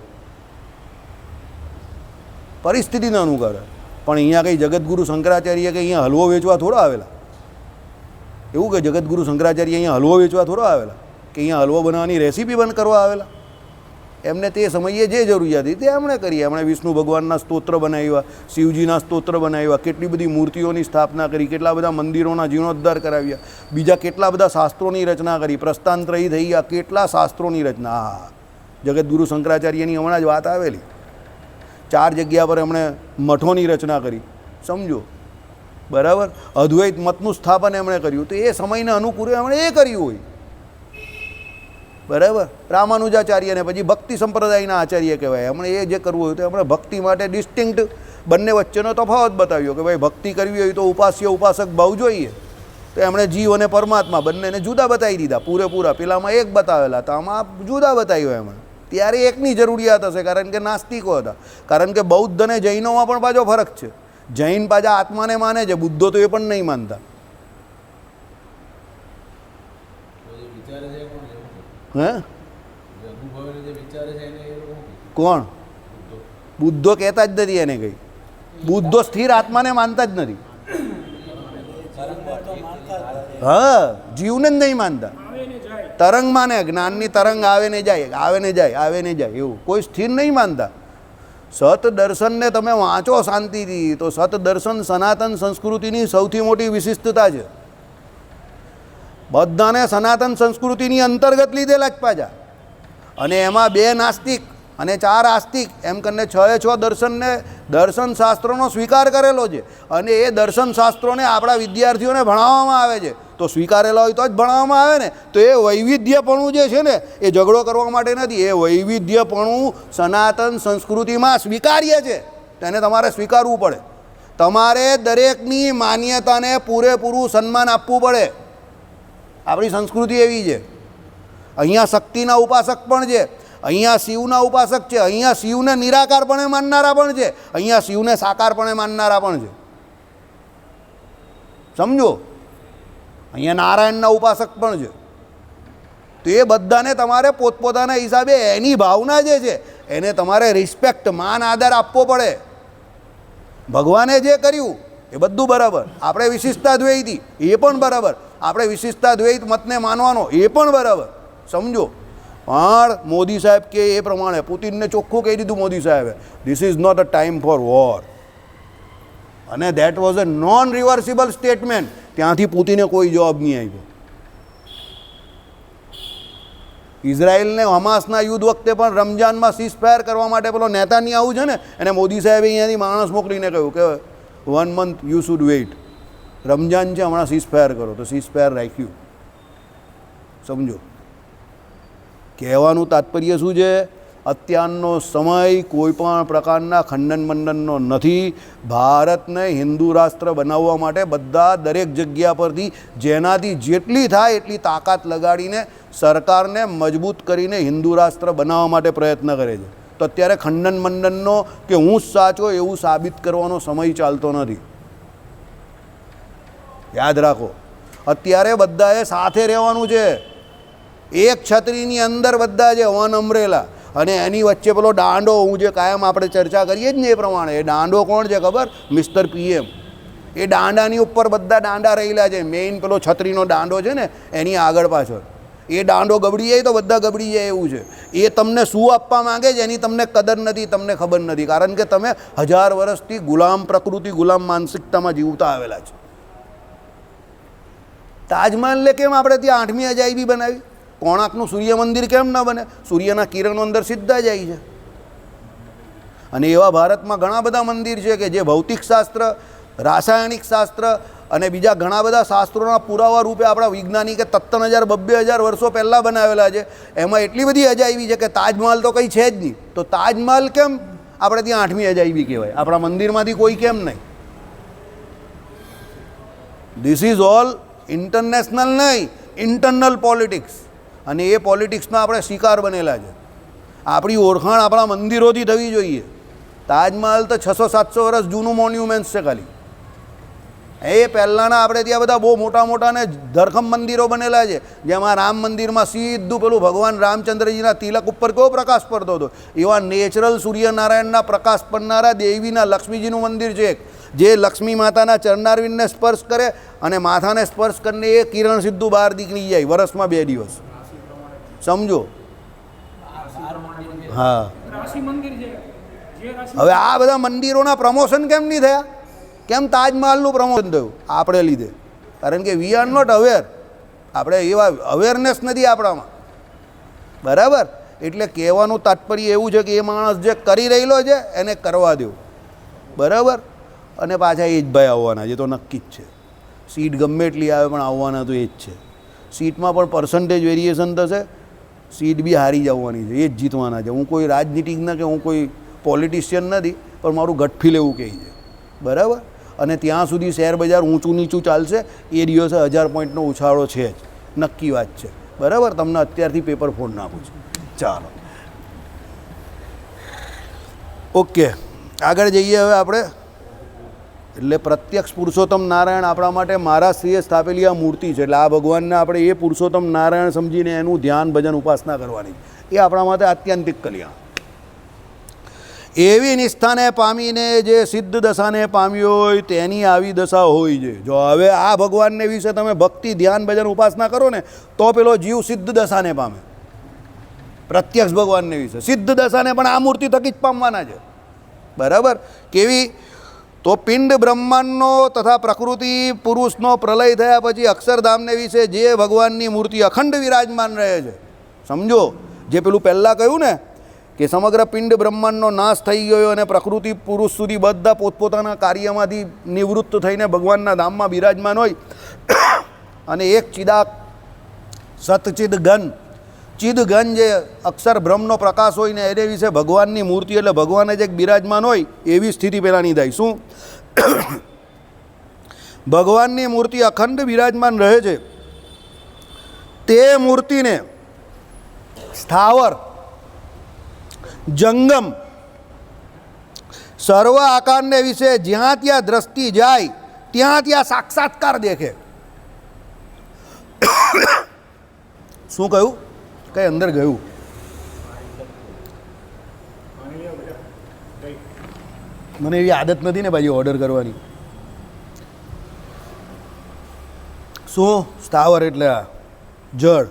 પરિસ્થિતિને અનુસાર. પણ અહીંયા કંઈ જગતગુરુ શંકરાચાર્ય કે અહીંયા હલવો વેચવા થોડા આવેલા. એવું કે જગતગુરુ શંકરાચાર્ય અહીંયા હલવો વેચવા થોડા આવેલા, કે અહીંયા હલવો બનાવવાની રેસીપી બંધ કરવા આવેલા. એમને તે સમયે જે જરૂરિયાત હતી તે એમણે કરી. એમણે વિષ્ણુ ભગવાનના સ્તોત્ર બનાવ્યા, શિવજીના સ્તોત્ર બનાવ્યા, કેટલી બધી મૂર્તિઓની સ્થાપના કરી, કેટલા બધા મંદિરોના જીર્ણોદ્ધાર કરાવ્યા, બીજા કેટલા બધા શાસ્ત્રોની રચના કરી, પ્રસ્થાંતરયી થઈ ગયા, કેટલા શાસ્ત્રોની રચના. હા, જગતગુરુ શંકરાચાર્યની હમણાં જ વાત આવેલી. 4 જગ્યા પર એમણે મઠોની રચના કરી. સમજો, બરાબર, અદ્વૈત મતનું સ્થાપન એમણે કર્યું. તો એ સમયને અનુકૂળ એમણે એ કર્યું હોય. બરાબર, રામાનુજાચાર્યને પછી ભક્તિ સંપ્રદાયના આચાર્ય કહેવાય. એમણે એ જે કરવું હોય તો એમણે ભક્તિ માટે ડિસ્ટિંક્ટ બંને વચ્ચેનો તફાવત બતાવ્યો કે ભાઈ ભક્તિ કરવી હોય તો ઉપાસ્ય ઉપાસક ભાવ જોઈએ. તો એમણે જીવ અને પરમાત્મા બંનેને જુદા બતાવી દીધા પૂરેપૂરા. પેલામાં એક બતાવેલા તો આમાં જુદા બતાવ્યો એમણે. ત્યારે એકની જરૂરિયાત હશે, કારણ કે નાસ્તિકો હતા. કારણ કે બૌદ્ધ અને જૈનોમાં પણ પાછો ફરક છે. જૈન પાછા આત્માને માને છે, બુદ્ધો તો એ પણ નહીં માનતા. હે, કોણ? બુદ્ધો કહેતા જ નથી એને કંઈ. બુદ્ધો સ્થિર આત્માને માનતા જ નથી. હા, જીવને જ નહીં માનતા. તરંગ માને, જ્ઞાનની તરંગ આવે ને જાય, આવે ને જાય, આવે ને જાય, એવું કોઈ સ્થિર નહીં માનતા. સત દર્શનને તમે વાંચો શાંતિથી તો સત દર્શન સનાતન સંસ્કૃતિની સૌથી મોટી વિશિષ્ટતા છે. બધાને સનાતન સંસ્કૃતિની અંતર્ગત લીધેલા જ પાછા. અને એમાં 2 નાસ્તિક અને 4 આસ્તિક એમ કરીને 6 દર્શનને, દર્શન શાસ્ત્રોનો સ્વીકાર કરેલો છે. અને એ દર્શન શાસ્ત્રોને આપણા વિદ્યાર્થીઓને ભણાવવામાં આવે છે. તો સ્વીકારેલા હોય તો જ ભણાવવામાં આવે ને. તો એ વૈવિધ્યપણું જે છે ને એ ઝઘડો કરવા માટે નથી. એ વૈવિધ્યપણું સનાતન સંસ્કૃતિમાં સ્વીકાર્ય છે, તેને તમારે સ્વીકારવું પડે. તમારે દરેકની માન્યતાને પૂરેપૂરું સન્માન આપવું પડે. આપણી સંસ્કૃતિ એવી છે. અહીંયા શક્તિના ઉપાસક પણ છે, અહીંયા શિવના ઉપાસક છે, અહીંયા શિવને નિરાકારપણે માનનારા પણ છે, અહીંયા શિવને સાકારપણે માનનારા પણ છે. સમજો, અહીંયા નારાયણના ઉપાસક પણ છે. તો એ બધાને તમારે પોતપોતાના હિસાબે એની ભાવના જે છે એને તમારે રિસ્પેક્ટ, માન, આદર આપવો પડે. ભગવાને જે કર્યું એ બધું બરાબર, આપણે વિશિષ્ટા દ્વૈતી એ પણ બરાબર, આપણે વિશિષ્ટા દ્વૈત મતને માનવાનો એ પણ બરાબર. સમજો, પણ મોદી સાહેબ કે એ પ્રમાણે પુતિનને ચોખ્ખું કહી દીધું મોદી સાહેબે, this is not a time for war. અને that was a non reversible statement. ત્યાંથી પુતિને કોઈ જવાબ નહીં આપ્યો. ઇઝરાયલને હમાસના યુદ્ધ વખતે પણ રમજાનમાં સીઝફાયર કરવા માટે પેલો નેતાન્યાહુ છે ને, એને મોદી સાહેબે અહીંયાથી માણસ મોકલીને કહ્યું કે 1 month you should wait, Ramzan છે હમણાં સીઝફાયર કરો, તો સીઝફાયર રાખ્યું. સમજો, કહેવાનું તાત્પર્ય શું છે? અત્યારનો સમય કોઈ પણ પ્રકારના ખંડન મંડનનો નથી. ભારતને હિન્દુ રાષ્ટ્ર બનાવવા માટે બધા દરેક જગ્યા પરથી જેનાથી જેટલી થાય એટલી તાકાત લગાડીને સરકારને મજબૂત કરીને હિન્દુ રાષ્ટ્ર બનાવવા માટે પ્રયત્ન કરે છે. તો અત્યારે ખંડન મંડનનો કે હું જ સાચો એવું સાબિત કરવાનો સમય ચાલતો નથી. યાદ રાખો, અત્યારે બધાએ સાથે રહેવાનું છે. એક છત્રીની અંદર બધા છે, વન અમ્બ્રેલા, અને એની વચ્ચે પેલો દાંડો, હું જે કાયમ આપણે ચર્ચા કરીએ જ ને એ પ્રમાણે, એ દાંડો કોણ છે ખબર? Mister PM. એ દાંડાની ઉપર બધા દાંડા રહેલા છે. મેઇન પેલો છત્રીનો દાંડો છે ને એની આગળ પાછળ, એ દાંડો ગબડી જાય તો બધા ગબડી જાય એવું છે. એ તમને શું આપવા માંગે છે એની તમને કદર નથી, તમને ખબર નથી, કારણ કે તમે 1000 વર્ષથી ગુલામ પ્રકૃતિ, ગુલામ માનસિકતામાં જીવતા આવેલા છે. તાજમહલને કેમ આપણે ત્યાં 8મી અજાયબી બનાવી? કોણાર્કનું સૂર્ય મંદિર કેમ ન બને? સૂર્યના કિરણો અંદર સીધા જાય છે. અને એવા ભારતમાં ઘણા બધા મંદિર છે કે જે ભૌતિક શાસ્ત્ર, રાસાયણિક શાસ્ત્ર અને બીજા ઘણા બધા શાસ્ત્રોના પુરાવા રૂપે આપણા વૈજ્ઞાનિકે 53,000-52,000 વર્ષો પહેલાં બનાવેલા છે. એમાં એટલી બધી અજાયબી છે કે તાજમહલ તો કંઈ છે જ નહીં. તો તાજમહલ કેમ આપણે ત્યાં 8મી અજાયબી કહેવાય? આપણા મંદિરમાંથી કોઈ કેમ નહીં? ધીસ ઇઝ ઓલ ઇન્ટરનેશનલ નહીં, ઇન્ટરનલ પોલિટિક્સ. અને એ પોલિટિક્સનો આપણે શિકાર બનેલા છે. આપણી ઓળખાણ આપણા મંદિરોથી થવી જોઈએ. તાજમહલ તો 600-700 વર્ષ જૂનું મોન્યુમેન્ટ્સ છે ખાલી. એ પહેલાંના આપણે ત્યાં બધા બહુ મોટા મોટા ને ધરખમ મંદિરો બનેલા છે, જેમાં રામ મંદિરમાં સીધું પેલું ભગવાન રામચંદ્રજીના તિલક ઉપર કેવો પ્રકાશ પડતો હતો. એવા નેચરલ સૂર્યનારાયણના પ્રકાશ પડનારા દેવીના લક્ષ્મીજીનું મંદિર છે, જે લક્ષ્મી માતાના ચરણારવિંદને સ્પર્શ કરે અને માથાને સ્પર્શ કરીને એ કિરણ સીધું બહાર નીકળી જાય વર્ષમાં 2 દિવસ. સમજો. હા, હવે આ બધા મંદિરોના પ્રમોશન કેમ નહીં થયા? કેમ તાજમહલનું પ્રમોશન થયું? આપણે લીધે. કારણ કે વી આર નોટ અવેર. આપણે એવા અવેરનેસ નથી આપણામાં. બરાબર? એટલે કહેવાનું તાત્પર્ય એવું છે કે એ માણસ જે કરી રહેલો છે એને કરવા દેવું. બરાબર? અને પાછા એ જ ભાઈ આવવાના છે, તો નક્કી જ છે. સીટ ગમે એટલી આવે પણ આવવાના તો એ જ છે. સીટમાં પણ પર્સન્ટેજ વેરિએશન થશે, સીટ બી હારી જવાની છે, એ જ જીતવાના છે. હું કોઈ રાજનીતિજ્ઞ કે હું કોઈ પોલિટિશિયન નથી, પણ મારું ગટ ફીલ એવું કહે છે. બરાબર? અને ત્યાં સુધી શેર બજાર ઊંચું નીચું ચાલશે એ દિવસે 1000 પોઈન્ટનો ઉછાળો છે જ, નક્કી વાત છે. બરાબર? તમને અત્યારથી પેપર ફોડ નાખું છું. ચાલો, ઓકે, આગળ જઈએ હવે આપણે. એટલે પ્રત્યક્ષ પુરુષોત્તમ નારાયણ આપણા માટે મહારાષ્ટ્રીય સ્થાપેલી આ મૂર્તિ છે. એટલે આ ભગવાનને આપણે એ પુરુષોત્તમ નારાયણ સમજીને એનું ધ્યાન ભજન ઉપાસના કરવાની, એ આપણા માટે આત્યંતિક કલ્યાણ. એવી નિષ્ઠાને પામીને જે સિદ્ધ દશાને પામ્યો હોય તેની આવી દશા હોય છે. જો હવે આ ભગવાનને વિશે તમે ભક્તિ, ધ્યાન, ભજન, ઉપાસના કરો ને તો પેલો જીવ સિદ્ધ દશાને પામે. પ્રત્યક્ષ ભગવાનને વિશે સિદ્ધ દશાને પણ આ મૂર્તિ થકી જ પામવાના છે. બરાબર? કેવી? તો પિંડ બ્રહ્માંડનો તથા પ્રકૃતિ પુરુષનો પ્રલય થયા પછી અક્ષરધામને વિશે જે ભગવાનની મૂર્તિ અખંડ વિરાજમાન રહે છે. સમજો, જે પેલું પહેલાં કહ્યું ને કે સમગ્ર પિંડ બ્રહ્માંડનો નાશ થઈ ગયો અને પ્રકૃતિ પુરુષ સુધી બધા પોતપોતાના કાર્યમાંથી નિવૃત્ત થઈને ભગવાનના ધામમાં બિરાજમાન હોય અને એક સતચિદ ઘન, ચિદ ઘન જે અક્ષર બ્રહ્મનો પ્રકાશ હોય ને એને વિશે ભગવાનની મૂર્તિ, એટલે ભગવાન જ એક બિરાજમાન હોય એવી સ્થિતિ પહેલાં નહીં થાય. શું? ભગવાનની મૂર્તિ અખંડ બિરાજમાન રહે છે. તે મૂર્તિને સ્થાવર જંગમ સર્વ આકારને વિશે જ્યાં ત્યાં દ્રષ્ટિ જાય ત્યાં ત્યાં સાક્ષાત્કાર દેખે. શું કહ્યું? કઈ અંદર ગયું? મને એવી આદત નથી ને ભાઈ ઓર્ડર કરવાની. શું? સ્થાવર એટલે આ જળ,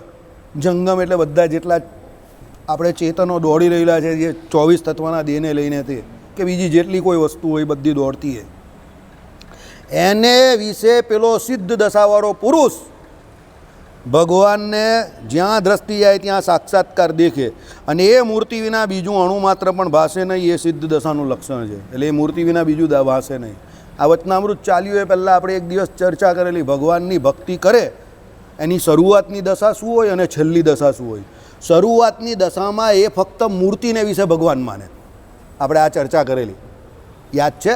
જંગમ એટલે બધા જેટલા આપણે ચેતનો દોડી રહેલા છે, જે 24 તત્વના દેહને લઈને તે કે બીજી જેટલી કોઈ વસ્તુ હોય બધી દોડતી હોય, એને વિશે પેલો સિદ્ધ દશાવાળો પુરુષ ભગવાનને જ્યાં દ્રષ્ટિ જાય ત્યાં સાક્ષાત્કાર દેખે, અને એ મૂર્તિ વિના બીજું અણુ માત્ર પણ ભાષે નહીં. એ સિદ્ધ દશાનું લક્ષણ છે. એટલે એ મૂર્તિ વિના બીજું ભાષે નહીં. આ વચનામૃત ચાલ્યું એ પહેલાં આપણે એક દિવસ ચર્ચા કરેલી, ભગવાનની ભક્તિ કરે એની શરૂઆતની દશા શું હોય અને છેલ્લી દશા શું હોય. શરૂઆતની દશામાં એ ફક્ત મૂર્તિને વિશે ભગવાન માને. આપણે આ ચર્ચા કરેલી યાદ છે?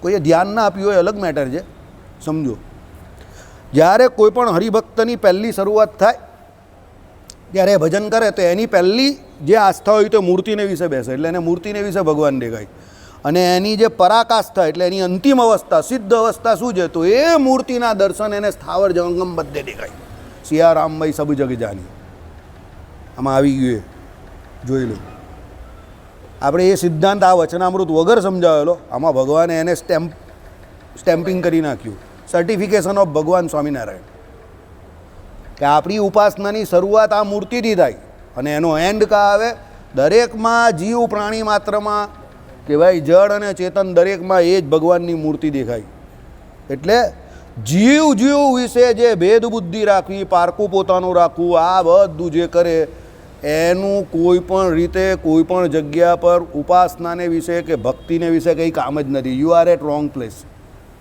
કોઈએ ધ્યાન ના આપ્યું હોય અલગ મેટર છે, સમજો. જ્યારે કોઈ પણ હરિભક્તની પહેલી શરૂઆત થાય ત્યારે ભજન કરે તો એની પહેલી જે આસ્થા હોય તો મૂર્તિને વિશે બેસે, એટલે એને મૂર્તિને વિશે ભગવાન દેખાય. અને એની જે પરાકાશ થાય એટલે એની અંતિમ અવસ્થા, સિદ્ધ અવસ્થા શું છે? તો એ મૂર્તિના દર્શન એને સ્થાવર જંગમ બધે દેખાય. સિયારામભાઈ સબ જગ જાની આમાં આવી ગયું, જોઈ લો. આપણે એ સિદ્ધાંત આ વચનામૃત વગર સમજાવેલો, આમાં ભગવાને એને સ્ટેમ્પિંગ કરી નાખ્યું, સર્ટિફિકેશન ઓફ ભગવાન સ્વામિનારાયણ, કે આપણી ઉપાસનાની શરૂઆત આ મૂર્તિથી થાય અને એનો એન્ડ કા આવે? દરેકમાં જીવ પ્રાણી માત્રમાં કે ભાઈ જળ અને ચેતન દરેકમાં એ જ ભગવાનની મૂર્તિ દેખાય. એટલે જીવ વિશે જે ભેદ બુદ્ધિ રાખવી, પારકું પોતાનું રાખવું, આ બધું જે કરે એનું કોઈ પણ રીતે કોઈ પણ જગ્યા પર ઉપાસનાને વિશે કે ભક્તિને વિશે કંઈ કામ જ નથી. You are at wrong place.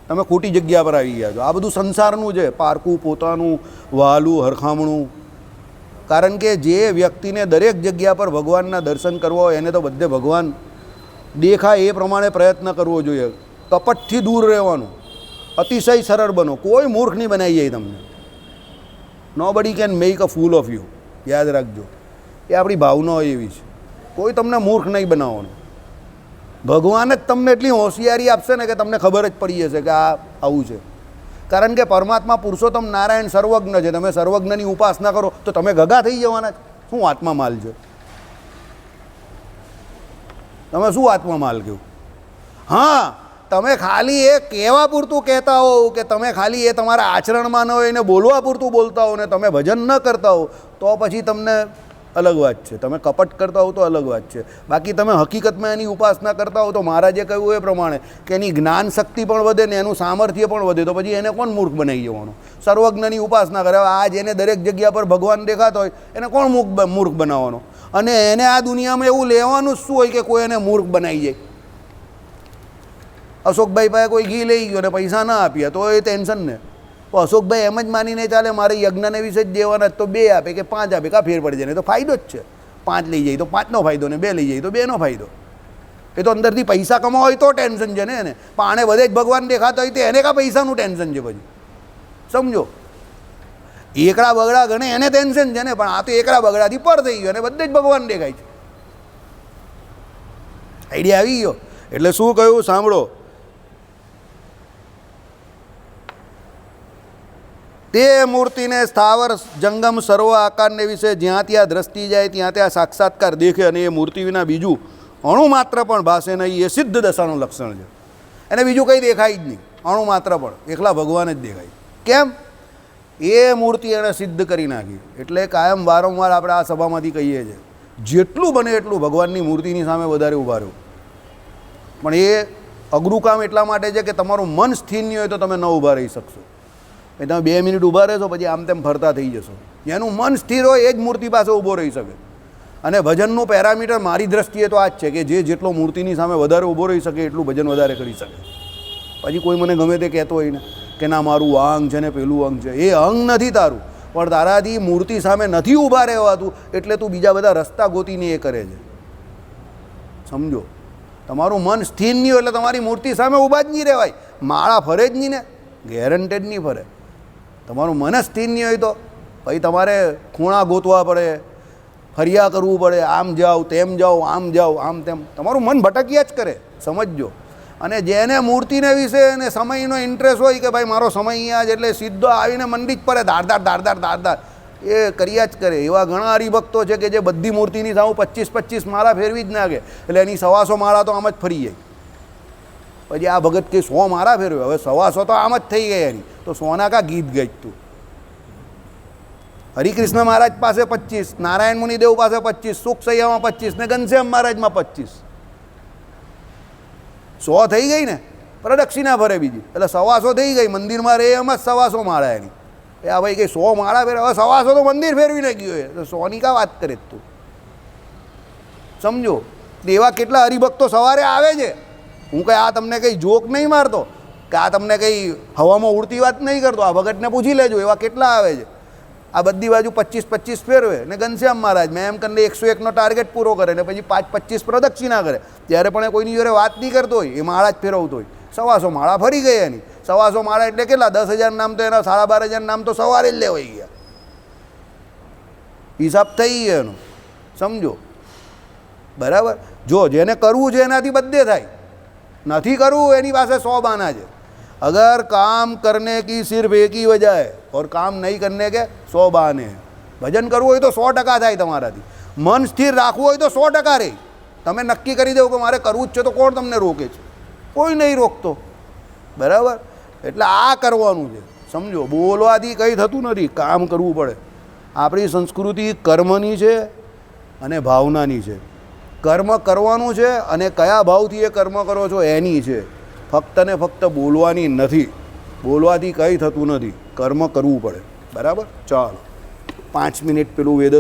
તમે ખોટી જગ્યા પર આવી ગયા છો. આ બધું સંસારનું છે, પારકું પોતાનું, વહાલું હરખામણું. કારણ કે જે વ્યક્તિને દરેક જગ્યા પર ભગવાનના દર્શન કરવા હોય એને તો બધે ભગવાન દેખાય એ પ્રમાણે પ્રયત્ન કરવો જોઈએ. કપટથી દૂર રહેવાનું, અતિશય સરળ બનો. કોઈ મૂર્ખ નહીં બનાવી જાય તમને. Nobody can make a full of you. યાદ રાખજો, એ આપણી ભાવના હોય એવી છે. કોઈ તમને મૂર્ખ નહીં બનાવવાનું. ભગવાન જ તમને એટલી હોશિયારી આપશે ને કે તમને ખબર જ પડી જશે કે આ આવું છે. કારણ કે પરમાત્મા પુરુષોત્તમ નારાયણ સર્વજ્ઞ છે. તમે સર્વજ્ઞની ઉપાસના કરો તો તમે ગગા થઈ જવાના. શું આત્મા માલ છે? તમે શું આત્મા માલ કહ્યું? હા, તમે ખાલી એ કહેવા પૂરતું કહેતા હો કે તમે ખાલી એ તમારા આચરણમાં ન હોય એને બોલવા પૂરતું બોલતા હો ને તમે ભજન ન કરતા હો તો પછી તમને અલગ વાત છે. તમે કપટ કરતા હો તો અલગ વાત છે. બાકી તમે હકીકતમાં એની ઉપાસના કરતા હો તો મહારાજે કહ્યું એ પ્રમાણે કે એની જ્ઞાન શક્તિ પણ વધે ને એનું સામર્થ્ય પણ વધે. તો પછી એને કોણ મૂર્ખ બનાવી જવાનું? સર્વજ્ઞની ઉપાસના કરે. આજ એને દરેક જગ્યા પર ભગવાન દેખાતો હોય એને કોણ મૂર્ખ બનાવવાનો? અને એને આ દુનિયામાં એવું લેવાનું શું હોય કે કોઈ એને મૂર્ખ બનાવી જાય? અશોકભાઈ પાસે કોઈ ઘી લઈ ગયો અને પૈસા ના આપ્યા તો એ ટેન્શન ને. તો અશોકભાઈ એમ જ માનીને ચાલે મારે યજ્ઞને વિશે જ દેવાના, તો 2 આપે કે 5 આપે કાં ફેર પડી જાય? તો ફાયદો જ છે. 5 લઈ જાય તો 5નો ફાયદો ને 2 લઈ જાય તો 2નો ફાયદો. એ તો અંદરથી પૈસા કમાવા હોય તો ટેન્શન છે ને એને. પણ આને બધે જ ભગવાન દેખાતા હોય તો એને કાં પૈસાનું ટેન્શન છે? પછી સમજો, એકડા બગડા ગણે એને ટેન્શન છે ને, પણ આ તો એકડા બગડાથી પર થઈ ગયો અને બધે જ ભગવાન દેખાય છે. આઈડિયા આવી ગયો? એટલે શું કહ્યું સાંભળો. તે મૂર્તિને સ્થાવર જંગમ સર્વ આકારને વિશે જ્યાં ત્યાં દ્રષ્ટિ જાય ત્યાં ત્યાં સાક્ષાત્કાર દેખે, અને એ મૂર્તિ વિના બીજું અણુ માત્ર પણ ભાષે નહીં. એ સિદ્ધ દશાનું લક્ષણ છે. એને બીજું કંઈ દેખાય જ નહીં. અણુ માત્ર પણ એકલા ભગવાન જ દેખાય. કેમ? એ મૂર્તિ એણે સિદ્ધ કરી નાખી. એટલે કાયમ વારંવાર આપણે આ સભામાંથી કહીએ છીએ જેટલું બને એટલું ભગવાનની મૂર્તિની સામે વધારે ઊભા રહો. પણ એ અઘરું કામ એટલા માટે છે કે તમારું મન સ્થિર નહીં હોય તો તમે ન ઊભા રહી શકશો. તમે 2 મિનિટ ઊભા રહેશો પછી આમ તેમ ફરતા થઈ જશો. જેનું મન સ્થિર હોય એ જ મૂર્તિ પાસે ઊભો રહી શકે. અને ભજનનું પેરામીટર મારી દ્રષ્ટિએ તો આ જ છે કે જે જેટલો મૂર્તિની સામે વધારે ઊભો રહી શકે એટલું ભજન વધારે કરી શકે. પછી કોઈ મને ગમે તે કહેતો હોય ને કે ના મારું આ અંગ છે ને પેલું અંગ છે, એ અંગ નથી તારું, પણ તારાથી મૂર્તિ સામે નથી ઊભા રહેવાતું એટલે તું બીજા બધા રસ્તા ગોતીને એ કરે છે. સમજો, તમારું મન સ્થિર નહીં હોય એટલે તમારી મૂર્તિ સામે ઊભા જ નહીં રહેવાય. માળા ફરે જ નહીં ને, ગેરંટેડ નહીં ફરે. તમારું મન સ્થિર નહીં હોય તો પછી તમારે ખૂણા ગોતવા પડે, ફર્યા કરવું પડે, આમ જાઓ તેમ જાઓ, આમ જાઓ આમ તેમ, તમારું મન ભટક્યા જ કરે, સમજજો. અને જેને મૂર્તિને વિશે અને સમયનો ઇન્ટરેસ્ટ હોય કે ભાઈ મારો સમય અહીંયા જ, એટલે સીધો આવીને મંડી જ પડે, ધારધાર એ કર્યા જ કરે. એવા ઘણા હરિભક્તો છે કે જે બધી મૂર્તિની સામે 25 માળા ફેરવી જ નાખે, એટલે એની 125 માળા તો આમ જ ફરી જાય. પછી આ ભગત કે 100 માળા ફેરવ્યો, હવે 125 તો આમ જ થઈ ગઈ એની, તો સોના કા ગીત ગાઈતું. હરિકૃષ્ણ મહારાજ પાસે 25, નારાયણ મુનિદેવ પાસે 25, સુખ સૈયામાં 25 ને ઘનશ્યામ મહારાજમાં 25, 100 થઈ ગઈ ને. પ્રદક્ષિણા ફરે બીજી, એટલે 125 થઈ ગઈ. મંદિરમાં રહે એમાં 125 માળા એની. આ ભાઈ કંઈ 100 માળા ફેરે, હવે 125 તો મંદિર ફેરવીને ગયો એ, તો 100ની કા વાત કરે તું, સમજો. એવા કેટલા હરિભક્તો સવારે આવે છે. હું કંઈ આ તમને કંઈ જોક નહીં મારતો કે આ તમને કંઈ હવામાં ઉડતી વાત નહીં કરતો, આ ભગતને પૂછી લેજો, એવા કેટલા આવે છે. આ બધી બાજુ 25 ફેરવે ને ઘનશ્યામ મહારાજ મેં એમ કરીને 101નો ટાર્ગેટ પૂરો કરે ને પછી 25 પ્રદક્ષિણા કરે. ત્યારે પણ એ કોઈની જોડે વાત નહીં કરતો હોય, એ માળા જ ફેરવતો હોય. 125 માળા ફરી ગઈ એની. 125 માળા એટલે કેટલા? 10,000 નામ તો એના 12,500 નામ તો સવારે જ લેવાઈ ગયા. હિસાબ થઈ ગયો એનો, સમજો. બરાબર. જો જેને કરવું છે એનાથી બધે થાય, નથી કરવું એની પાસે 100 બહાના છે. अगर काम करने की सिर्फ एक ही वजह है और काम नहीं करने के 100 बहाने हैं. ભજન કરવું હોય તો 100% થાય તમારાથી. મન સ્થિર રાખવું હોય તો 100% રહે. તમે નક્કી કરી દો કે મારે કરવું જ છે, તો કોણ તમને રોકે છે? કોઈ નહીં રોકતો. બરાબર. એટલે આ કરવાનું છે, સમજો. બોલવાથી કંઈ થતું નથી, કામ કરવું પડે. આપણી સંસ્કૃતિ કર્મની છે અને ભાવનાની છે. કર્મ કરવાનું છે અને કયા ભાવથી એ કર્મ કરો છો એની છે. ફક્ત ને ફક્ત બોલવાની નથી. બોલવાથી કંઈ થતું નથી, કર્મ કરવું પડે. બરાબર. ચાલો 5 મિનિટ પેલું વેદ